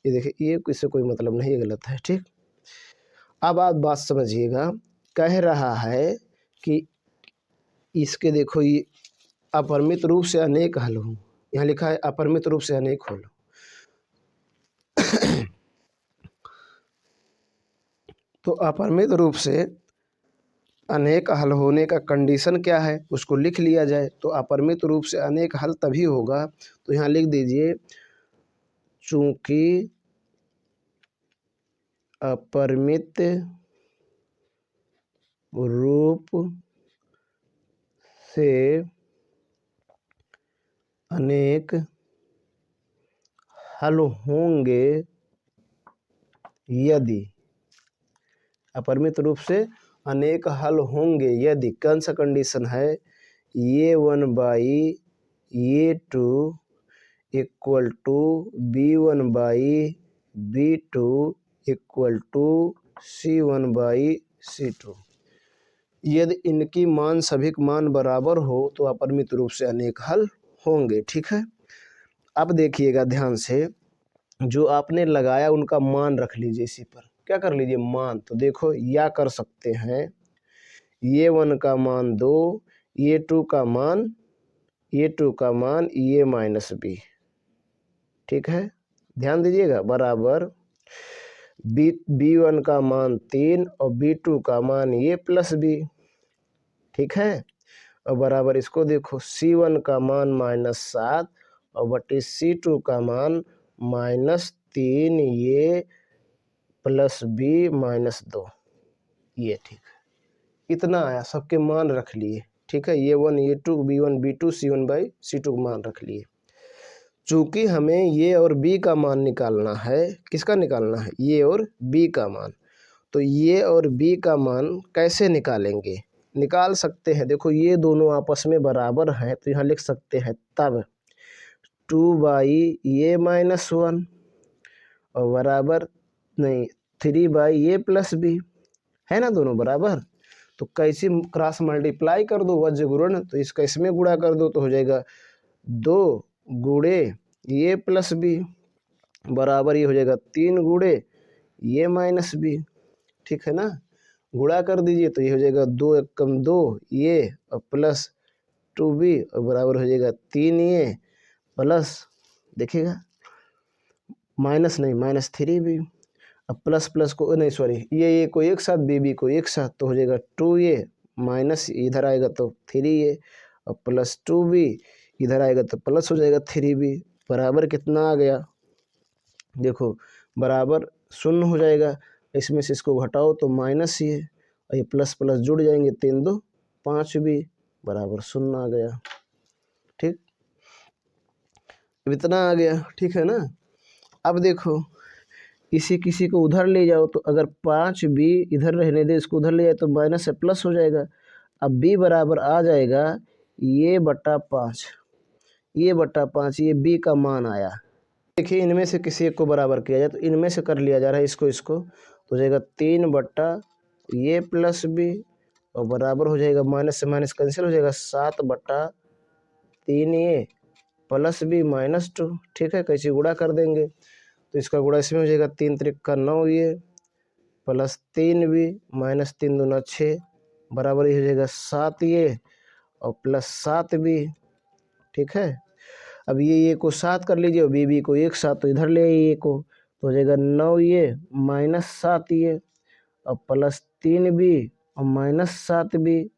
ये देखिए ये इससे कोई मतलब नहीं, ये गलत है, ठीक। अब आप बात समझिएगा, कह रहा है कि इसके देखो ये अपरिमित रूप से अनेक हल हो, यहाँ लिखा है अपरिमित रूप से अनेक हल। तो अपरिमित रूप से अनेक हल होने का कंडीशन क्या है, उसको लिख लिया जाए। तो अपरिमित रूप से अनेक हल तभी होगा, तो यहाँ लिख दीजिए चूंकि अपरिमित रूप से अनेक हल होंगे यदि, अपरिमित रूप से अनेक हल होंगे यदि, कौन सा कंडीशन है, ये 1/ये 2 = b1/b2 = c1/c2। यदि इनकी मान सभी मान बराबर हो तो अपरिमित रूप से अनेक हल होंगे, ठीक है। अब देखिएगा ध्यान से, जो आपने लगाया उनका मान रख लीजिए, इसी पर क्या कर लीजिए, मान। तो देखो या कर सकते हैं, ये 1 का मान 2, ये 2 का मान ये -b, ठीक है, ध्यान दीजिएगा, बराबर b1 का मान 3 और b2 का मान ये + b, ठीक है, और बराबर इसको देखो C1 का मान -7 और बटे C2 का मान -3 ये प्लस B -2 ये। ठीक, इतना आया, सबके मान रख लिए। ठीक है, A1 A2 B1 B2 C1/C2 मान रख लिए। चूँकि हमें ये और B का मान निकालना है, किसका निकालना है, ये और B का मान, तो ये और B का मान कैसे निकालेंगे, निकाल सकते हैं। देखो ये दोनों आपस में बराबर हैं तो यहाँ लिख सकते हैं तब 2/A-1 और बराबर नहीं 3/A+B, है ना, दोनों बराबर। तो कैसे क्रॉस मल्टीप्लाई कर दो, वज्र गुणन, तो इसका इसमें गुणा कर दो तो हो जाएगा 2 गुणे A+B बराबर ये हो जाएगा 3 गुणे A-B। ठीक है ना, गुणा कर दीजिए तो ये हो जाएगा 2 एकम 2 ये और प्लस 2B और बराबर हो जाएगा 3 ये प्लस, देखिएगा माइनस नहीं -3B, अब प्लस प्लस को नहीं सॉरी ये को एक साथ B को एक साथ तो हो जाएगा 2A माइनस इधर आएगा तो 3A और प्लस 2B इधर आएगा तो प्लस हो जाएगा 3B बराबर कितना आ गया, देखो बराबर 0 हो जाएगा। इसमें से इसको घटाओ तो माइनस ये और ये प्लस प्लस जुड़ जाएंगे, 3 2 5B बराबर 0 आ गया। ठीक, इतना आ गया। ठीक है ना, अब देखो इसी किसी को उधर ले जाओ तो अगर 5B इधर रहने दे, इसको उधर ले जाए तो माइनस से प्लस हो जाएगा। अब B बराबर आ जाएगा ये बटा 5, ये बटा 5, ये B का मान आया। देखिए इनमें से किसी एक को बराबर किया जाए तो इनमें से कर लिया जा रहा है इसको तो हो जाएगा 3 बटा ये प्लस B और बराबर हो जाएगा माइनस से माइनस कैंसिल हो जाएगा 7 बटा 3 ये प्लस B -2। ठीक है, कैसे गुणा कर देंगे तो इसका गुणा इसमें हो जाएगा 3 त्रिक 9 ये प्लस 3B -3 दूना 6 बराबर ही हो जाएगा 7 ये और प्लस 7B। ठीक है, अब ये को 7 कर लीजिए और B को एक साथ तो इधर ले आइए ये को तो हो जाएगा 9 ये -7 ये और प्लस 3B और -7B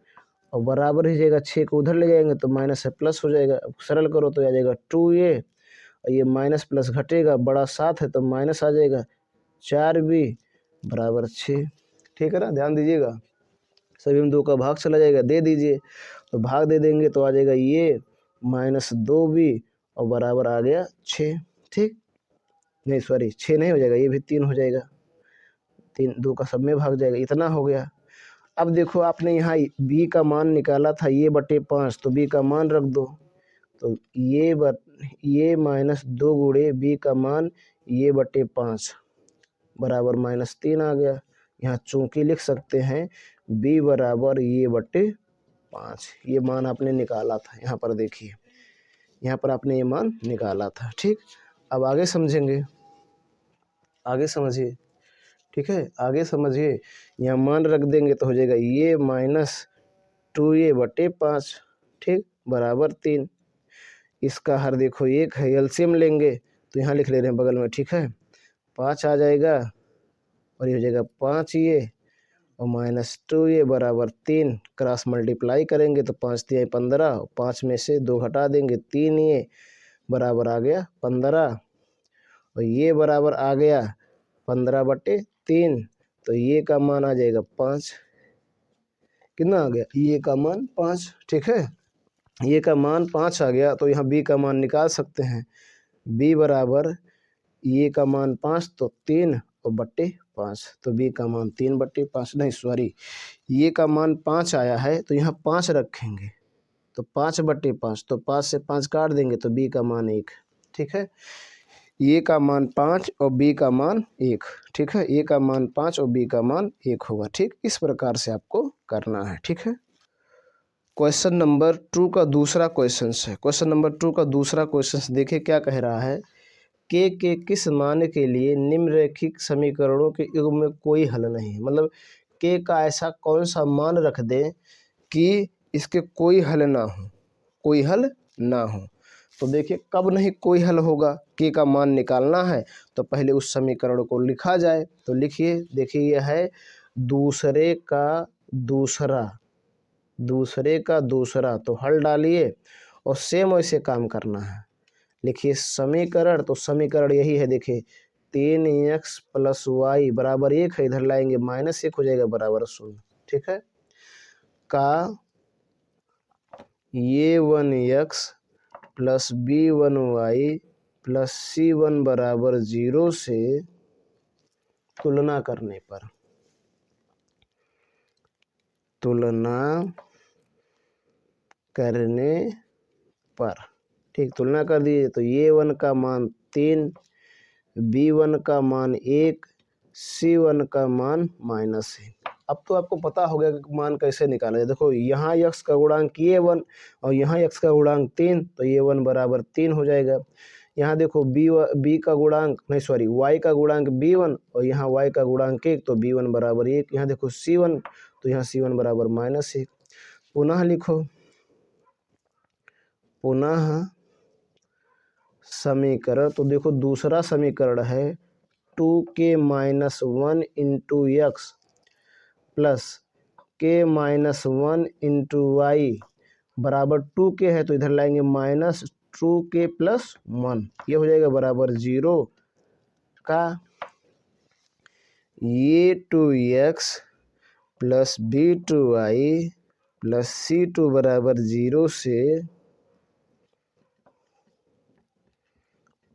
और बराबर ही जाएगा 6 को उधर ले जाएंगे तो माइनस से प्लस हो जाएगा। अब सरल करो तो आ जाएगा 2A और ये माइनस प्लस घटेगा, बड़ा 7 है तो माइनस आ जाएगा 4B बराबर 6। ठीक है ना, ध्यान दीजिएगा, सभी में 2 का भाग चला जाएगा, दे दीजिए तो भाग दे देंगे तो आ जाएगा ये -2B और बराबर आ गया 6। ठीक, नहीं सॉरी 6 नहीं हो जाएगा, ये भी 3 हो जाएगा, 3 2 का सब में भाग जाएगा, इतना हो गया। अब देखो आपने यहाँ B का मान निकाला था ये बटे 5 तो B का मान रख दो तो ये -2 गुणे B का मान ये बटे 5 बराबर -3 आ गया। यहाँ चूंकि लिख सकते हैं B बराबर ये बटे 5, ये मान आपने निकाला था, यहाँ पर देखिए यहाँ पर आपने ये मान निकाला था। ठीक, अब आगे समझेंगे, आगे समझिए। ठीक है, आगे समझिए, यहाँ मान रख देंगे तो हो जाएगा ये -2A बटे 5। ठीक, बराबर 3, इसका हर देखो 1 है, एलसीएम लेंगे तो यहाँ लिख ले रहे हैं बगल में। ठीक है, 5 आ जाएगा और ये हो जाएगा 5 ये और -2A बराबर 3, क्रॉस मल्टीप्लाई करेंगे तो 5 3 15, 5 में से 2 घटा देंगे 3 ये बराबर आ गया 15 और ये बराबर आ गया 15 बटे 3 तो ये का मान आ जाएगा 5। कितना आ गया, ये का मान 5। ठीक है, ये का मान 5 आ गया तो यहाँ B का मान निकाल सकते हैं। B बराबर ये का मान 5 तो 3 और बट्टे 5 तो B का मान 3 बट्टे 5 नहीं सॉरी ये का मान 5 आया है तो यहाँ 5 रखेंगे तो 5 बट्टे 5 तो 5 से 5 काट देंगे तो B का मान 1। ठीक है, ये का मान 5 और B का मान 1। ठीक है, ए का मान 5 और B का मान 1 होगा। ठीक, इस प्रकार से आपको करना है। ठीक है, क्वेश्चन नंबर 2 का दूसरा क्वेश्चन है। क्वेश्चन नंबर 2 का दूसरा क्वेश्चन देखिए क्या कह रहा है, के किस मान के लिए निम्नलिखित समीकरणों के युग्म में कोई हल नहीं है। मतलब के का ऐसा कौन सा मान रख दें कि इसके कोई हल ना हो, कोई हल ना हो। तो देखिए कब नहीं कोई हल होगा, के का मान निकालना है तो पहले उस समीकरण को लिखा जाए। तो लिखिए, देखिए यह है दूसरे का दूसरा, दूसरे का दूसरा, तो हल डालिए और सेम वैसे काम करना है। लिखिए समीकरण, तो समीकरण यही है, देखिए 3x + y बराबर 1 है, इधर लाएंगे -1 हो जाएगा बराबर 0, ठीक है। का a1x + b1y + c1 बराबर 0 से तुलना करने पर, ठीक, तुलना कर दीजिए। तो a1 का मान 3, b1 का मान 1, c1 का मान -1। अब तो आपको पता हो गया कि मान कैसे निकाला जाए। देखो यहाँ x का गुणांक a1 और यहाँ x का गुणांक 3, तो a1 बराबर 3 हो जाएगा। यहाँ देखो b का गुणांक y का गुणांक b1 और यहाँ y का गुणांक 1, तो b1 बराबर 1। यहाँ देखो c1, तो यहाँ c1 बराबर -1। पुनः लिखो, पुनः समीकरण, तो देखो दूसरा समीकरण है 2k - 1 × x + k - 1 × y बराबर 2k है, तो इधर लाएंगे -2k + 1, ये हो जाएगा बराबर 0 का a2x + b2y + c2 बराबर 0 से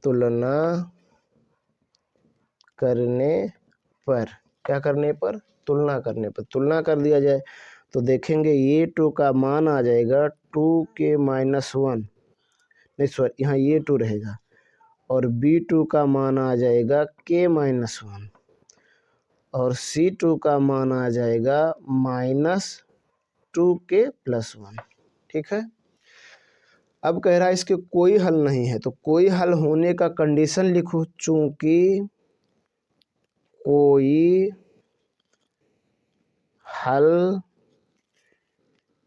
तुलना करने पर, क्या करने पर, तुलना करने पर, तुलना कर दिया जाए तो देखेंगे a2 का मान आ जाएगा 2k - 1, नहीं सॉरी यहाँ a2 रहेगा, और b2 का मान आ जाएगा k - 1, और c2 का मान आ जाएगा -2k + 1, ठीक है। अब कह रहा है इसके कोई हल नहीं है, तो कोई हल होने का कंडीशन लिखो, चूंकि कोई हल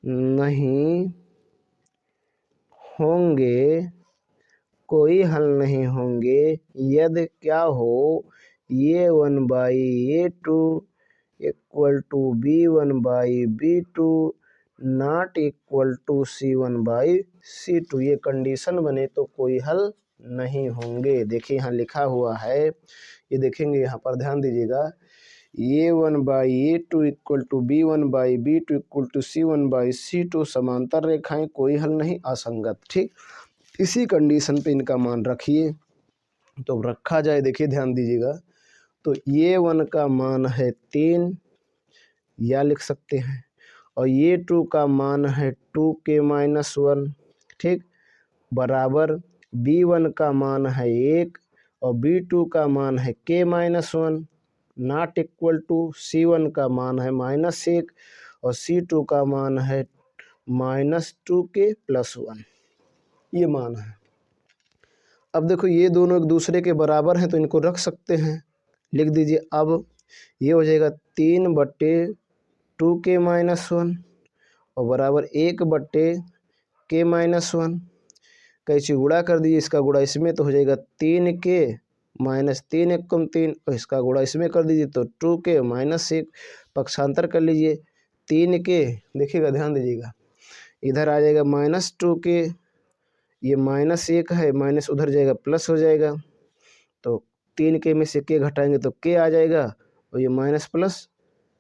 नहीं होंगे, कोई हल नहीं होंगे यदि क्या हो, a1/a2 = b1/b2 ≠ c1/c2, ये कंडीशन बने तो कोई हल नहीं होंगे। देखिए यहाँ लिखा हुआ है, ये देखेंगे, यहाँ पर ध्यान दीजिएगा, a1/a2 = b1/b2 = c1/c2 समांतर रेखाएं, कोई हल नहीं, असंगत, ठीक। इसी कंडीशन पे इनका मान रखिए, तो रखा जाए, देखिए ध्यान दीजिएगा, तो a1 का मान है 3, या लिख सकते हैं, और a2 का मान है 2k - 1, ठीक, बराबर b1 का मान है 1 और b2 का मान है k - 1 ≠ c1 का मान है -1 और c2 का मान है -2k + 1, ये मान है। अब देखो ये दोनों एक दूसरे के बराबर हैं, तो इनको रख सकते हैं, लिख दीजिए। अब ये हो जाएगा 3/2k - 1 और बराबर 1/k - 1, कैसे गुणा कर दीजिए, इसका गुणा इसमें तो हो जाएगा 3k -3 × 3, और इसका गुणा इसमें कर दीजिए तो 2k - 1, पक्षांतर कर लीजिए 3k, देखिएगा ध्यान दीजिएगा, इधर आ जाएगा -2k, ये -1 है, माइनस उधर जाएगा प्लस हो जाएगा, तो 3k में से k घटाएंगे तो k आ जाएगा, और ये माइनस प्लस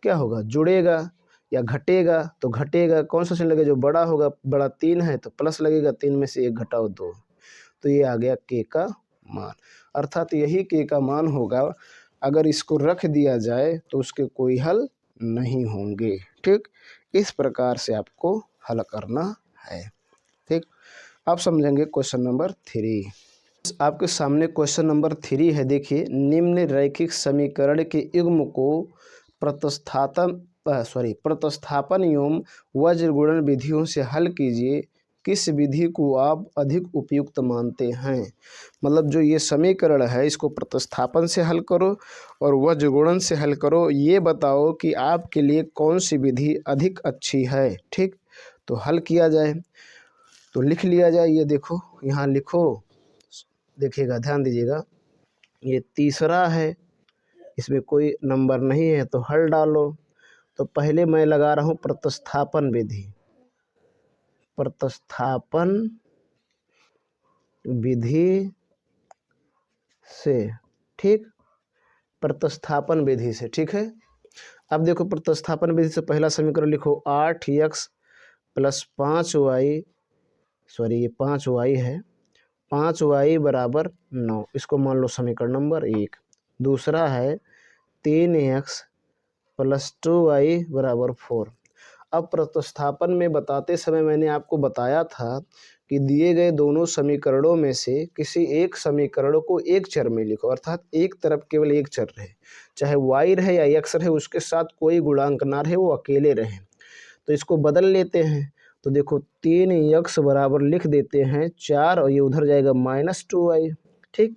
क्या होगा, जुड़ेगा या घटेगा, तो घटेगा कौन सा चिन्ह लगेगा, जो बड़ा होगा, बड़ा 3 है तो प्लस लगेगा, 3 में से 1 घटाओ 2, तो ये आ गया k का मान, अर्थात यही k का मान होगा। अगर इसको रख दिया जाए तो उसके कोई हल नहीं होंगे, ठीक। इस प्रकार से आपको हल करना है, ठीक। आप समझेंगे क्वेश्चन नंबर 3। आपके सामने क्वेश्चन नंबर 3 है, देखिए, निम्न रैखिक समीकरण के युग्म को प्रतिस्थापन एवं वज्र गुणन विधियों से हल कीजिए, किस विधि को आप अधिक उपयुक्त मानते हैं। मतलब जो ये समीकरण है, इसको प्रतिस्थापन से हल करो और वज्र गुणन से हल करो, ये बताओ कि आपके लिए कौन सी विधि अधिक अच्छी है, ठीक। तो हल किया जाए, तो लिख लिया जाए, ये देखो यहाँ लिखो, देखिएगा ध्यान दीजिएगा, ये तीसरा है, इसमें कोई नंबर नहीं है, तो हल डालो। तो पहले मैं लगा रहा हूँ प्रतिस्थापन विधि, प्रतिस्थापन विधि से, ठीक, प्रतिस्थापन विधि से, ठीक है। अब देखो प्रतिस्थापन विधि से पहला समीकरण लिखो 8x प्लस 5y, सॉरी ये 5y है, 5y बराबर 9, इसको मान लो समीकरण नंबर 1। दूसरा है 3x प्लस 2y बराबर 4। अब प्रतिस्थापन में बताते समय मैंने आपको बताया था कि दिए गए दोनों समीकरणों में से किसी एक समीकरण को एक चर में लिखो, अर्थात एक तरफ केवल एक चर रहे, चाहे y रहे या x रहे, उसके साथ कोई गुणांक ना रहे, वो अकेले रहे। तो इसको बदल लेते हैं। तो देखो 3x बराबर लिख देते हैं 4 और ये उधर जाएगा -2y, ठीक।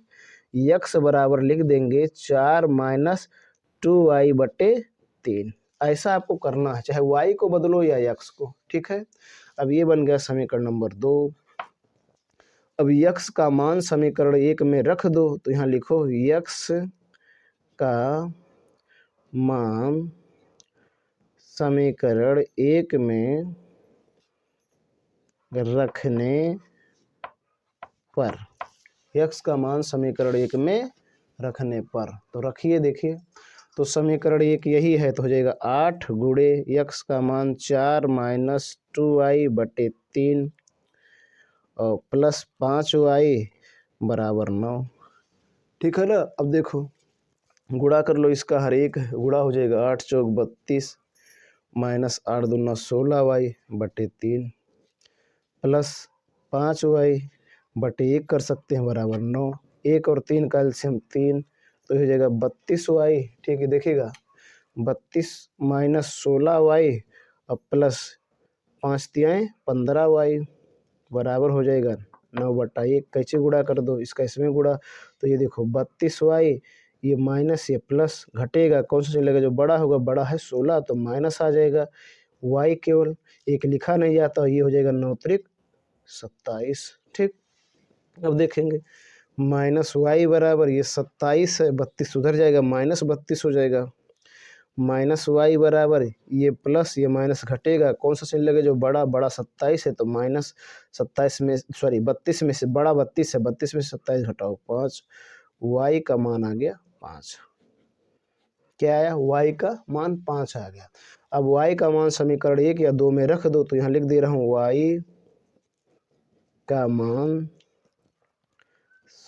x बराबर लिख देंगे 4 - 2y बटे 3। ऐसा आपको करना है, चाहे y को बदलो या x को, ठीक है। अब ये बन गया समीकरण नंबर 2। अब x का मान समीकरण 1 में रख दो, तो यहाँ लिखो x का मान समीकरण 1 में रखने पर, x का मान समीकरण 1 में रखने पर, तो रखिए देखिए। तो समीकरण 1 यही है, तो हो जाएगा 8 गुणे x का मान 4 - 2y बटे 3 और प्लस 5y बराबर 9, ठीक है ना। अब देखो गुणा कर लो इसका, हर एक गुणा हो जाएगा, 8 चौक 32 माइनस 8 दूना 16y बटे 3 प्लस 5y बटे 1 कर सकते हैं बराबर 9। 1 और 3 का एलसीएम 3, तो हो जाएगा 32y, ठीक है। देखिएगा 32 माइनस 16y और प्लस 5 तियाएँ 15y बराबर हो जाएगा 9/1। कैसे गुणा कर दो, इसका इसमें गुणा, तो ये देखो 32y, ये माइनस ये प्लस घटेगा, कौन सा चलेगा, जो बड़ा होगा, बड़ा है 16 तो माइनस आ जाएगा, y केवल एक लिखा नहीं जाता, ये हो जाएगा 9 त्रिक 27, ठीक। अब देखेंगे -y बराबर ये 27 है, 32 उधर जाएगा, -32 हो जाएगा, -y बराबर ये प्लस ये माइनस घटेगा, कौन सा चिन्ह लगे, जो बड़ा, बड़ा 27 है, तो -27 में, सॉरी 32 में से बड़ा 32 है, 32 में से 27 घटाओ 5, y का मान आ गया 5। क्या आया, y का मान 5 आ गया। अब y का मान समीकरण 1 या 2 में रख दो, तो यहाँ लिख दे रहा हूँ y का मान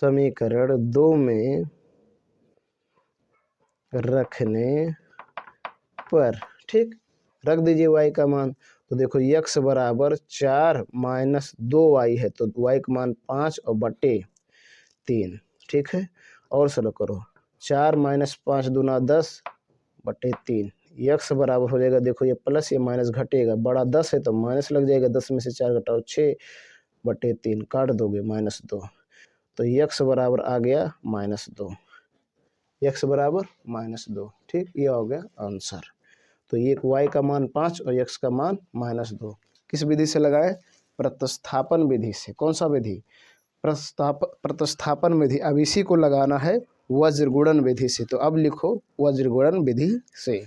समीकरण 2 में रखने पर, ठीक, रख दीजिए y का मान। तो देखो x बराबर 4 - 2y है, तो y का मान 5 और बटे 3, ठीक है। और सलो करो, 4 - 5 दूना 10 बटे 3, x बराबर हो जाएगा, देखो ये प्लस ये माइनस घटेगा, बड़ा 10 है तो माइनस लग जाएगा, 10 में से 4 घटाओ 6 बटे 3, काट दोगे -2, तो x बराबर आ गया -2, x बराबर -2, ठीक। ये हो गया आंसर। तो एक y का मान 5 और x का मान -2 किस विधि से लगाए, प्रतिस्थापन विधि से। कौन सा विधि, प्रतिस्थापन विधि। अब इसी को लगाना है वज्रगुणन विधि से, तो अब लिखो वज्रगुणन विधि से।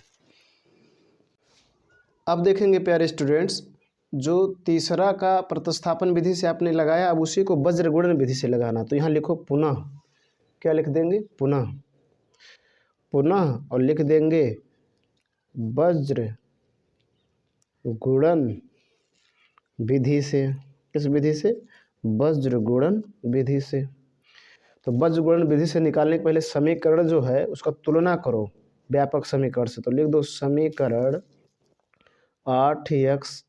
अब देखेंगे प्यारे स्टूडेंट्स, जो तीसरा का प्रतिस्थापन विधि से आपने लगाया, अब उसी को वज्रगुणन विधि से लगाना। तो यहाँ लिखो पुनः, क्या लिख देंगे, पुनः, पुनः, और लिख देंगे वज्र गुणन विधि से। किस विधि से, वज्र गुणन विधि से। तो वज्र गुणन विधि से निकालने के पहले समीकरण जो है उसका तुलना करो व्यापक समीकरण से। तो लिख दो समीकरण 8x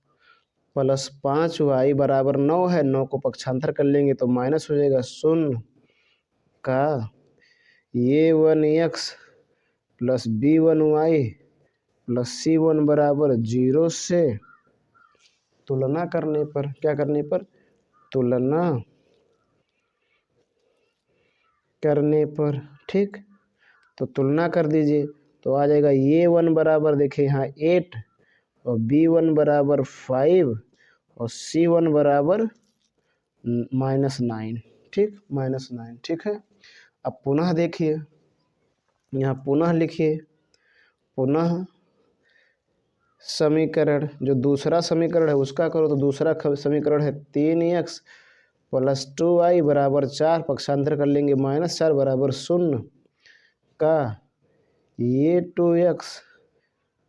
प्लस 5y बराबर 9 है, 9 को पक्षांतर कर लेंगे तो माइनस हो जाएगा, 0 का a1x plus b1y plus c1 बराबर 0 से तुलना करने पर, क्या करने पर, तुलना करने पर, ठीक। तो तुलना कर दीजिए, तो आ जाएगा a1 बराबर, देखिए यहाँ 8 और b1 बराबर 5 और c1 बराबर -9, ठीक, -9, ठीक है। अब पुनः देखिए, यहाँ पुनः लिखिए, पुनः समीकरण, जो दूसरा समीकरण है उसका करो तो दूसरा समीकरण है 3x प्लस 2y बराबर 4, पक्षांतर कर लेंगे -4 बराबर 0 का ये 2x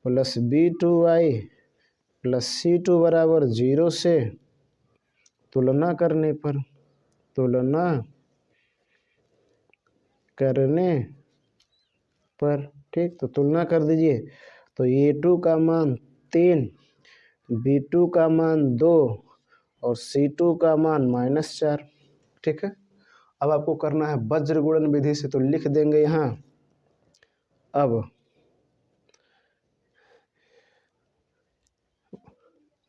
plus b2y plus c2 बराबर 0 से तुलना करने पर ठीक, तो तुलना कर दीजिए। तो a2 का मान 3, b2 का मान 2 और c2 का मान -4। ठीक है, अब आपको करना है वज्र गुणन विधि से, तो लिख देंगे यहाँ। अब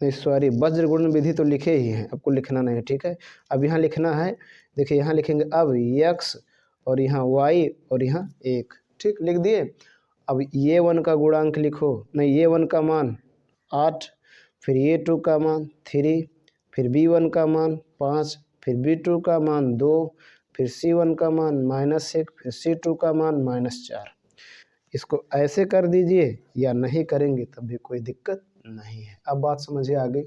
नहीं सॉरी, वज्र गुणन विधि तो लिखे ही हैं, आपको लिखना नहीं है। ठीक है, अब यहाँ लिखना है, देखिए यहाँ लिखेंगे अब x और यहाँ y और यहाँ 1। ठीक, लिख दिए। अब ये 1 का गुणांक लिखो, नहीं ये 1 का मान 8, फिर ये 2 का मान 3, फिर b1 का मान 5, फिर b2 का मान 2, फिर c1 का मान -1, फिर c2 का मान -4। इसको ऐसे कर दीजिए या नहीं करेंगे तब भी कोई दिक्कत नहीं है। अब बात समझिए आगे,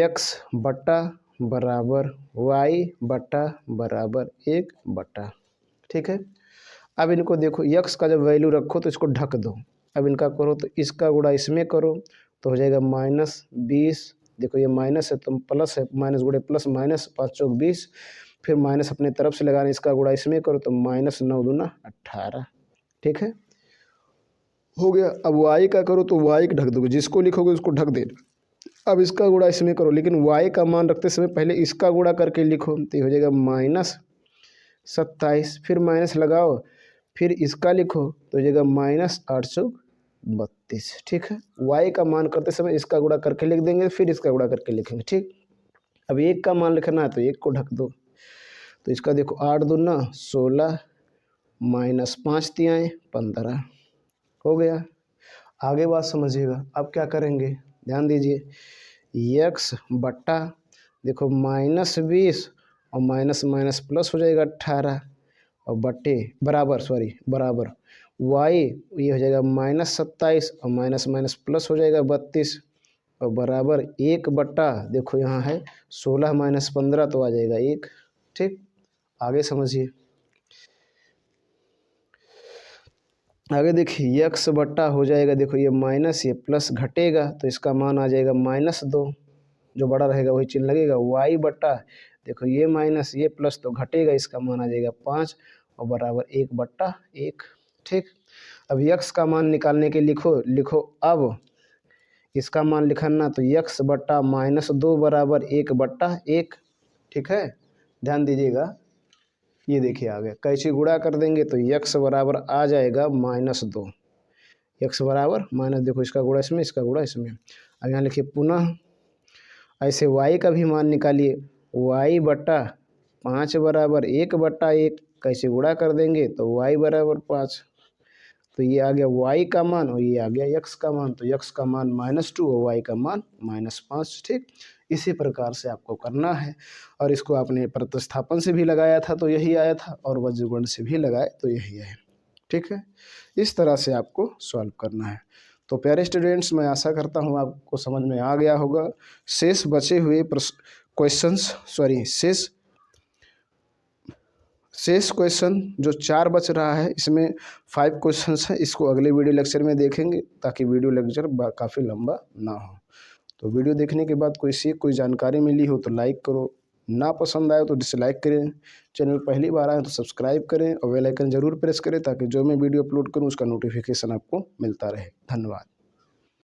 x बटा बराबर y बटा बराबर 1 बटा। ठीक है, अब इनको देखो, x का जब वैल्यू रखो तो इसको ढक दो। अब इनका करो तो इसका गुणा इसमें करो तो हो जाएगा -20। देखो ये माइनस है तो प्लस है, माइनस गुणे प्लस, माइनस 5 चौक 20, फिर माइनस अपने तरफ से लगाना, इसका गुणा इसमें करो तो -9 दूना 18। ठीक है, हो गया। अब y का करो तो y ढक दोगे, जिसको लिखोगे उसको ढक देना। अब इसका गुणा इसमें करो, लेकिन y का मान रखते समय पहले इसका गुणा करके लिखो, तो हो जाएगा -27, फिर माइनस लगाओ, फिर इसका लिखो तो हो जाएगा -832। ठीक है, y का मान करते समय इसका गुणा करके लिख देंगे, फिर इसका गुणा करके लिखेंगे। ठीक, अब 1 का मान लिखना है तो 1 को ढक दो, तो इसका देखो 8 दूना 16 -5 तियाएँ 15 हो गया। आगे बात समझिएगा, अब क्या करेंगे, ध्यान दीजिए। x बट्टा देखो -20 और माइनस माइनस प्लस हो जाएगा 18 और बट्टे बराबर y ये हो जाएगा -27 और माइनस माइनस प्लस हो जाएगा 32 और बराबर 1 बट्टा देखो यहाँ है 16 - 15 तो आ जाएगा 1। ठीक, आगे समझिए, आगे देखिए x बट्टा हो जाएगा, देखो ये माइनस ये प्लस घटेगा तो इसका मान आ जाएगा -2, जो बड़ा रहेगा वही चिन्ह लगेगा। y बट्टा देखो ये माइनस ये प्लस तो घटेगा, इसका मान आ जाएगा 5 और बराबर 1 बट्टा 1। ठीक, अब x का मान निकालने के लिखो अब इसका मान लिखना तो x बट्टा -2 बराबर 1 बट्टा 1। ठीक है, ध्यान दीजिएगा, ये देखिए आ गया, कैसे गुणा कर देंगे तो x बराबर आ जाएगा -2, x बराबर माइनस, देखो इसका गुणा इसमें, इसका गुणा इसमें। अब यहाँ लिखिए पुनः ऐसे y का भी मान निकालिए, y बट्टा 5 बराबर 1 बट्टा 1, कैसे गुणा कर देंगे तो y बराबर 5, तो ये आ गया y का मान और ये आ गया x का मान, तो x का मान -2 और y का मान -5। ठीक, इसी प्रकार से आपको करना है, और इसको आपने प्रतिस्थापन से भी लगाया था तो यही आया था, और वज्रगुण से भी लगाए तो यही है। ठीक है, इस तरह से आपको सॉल्व करना है। तो प्यारे स्टूडेंट्स, मैं आशा करता हूँ आपको समझ में आ गया होगा। शेष बचे हुए शेष क्वेश्चन जो 4 बच रहा है, इसमें 5 क्वेश्चंस है, इसको अगले वीडियो लेक्चर में देखेंगे ताकि वीडियो लेक्चर काफ़ी लंबा ना हो। तो वीडियो देखने के बाद कोई जानकारी मिली हो तो लाइक करो, ना पसंद आए तो डिसलाइक करें। चैनल पहली बार आए तो सब्सक्राइब करें और बेल आइकन ज़रूर प्रेस करें ताकि जो मैं वीडियो अपलोड करूं उसका नोटिफिकेशन आपको मिलता रहे। धन्यवाद।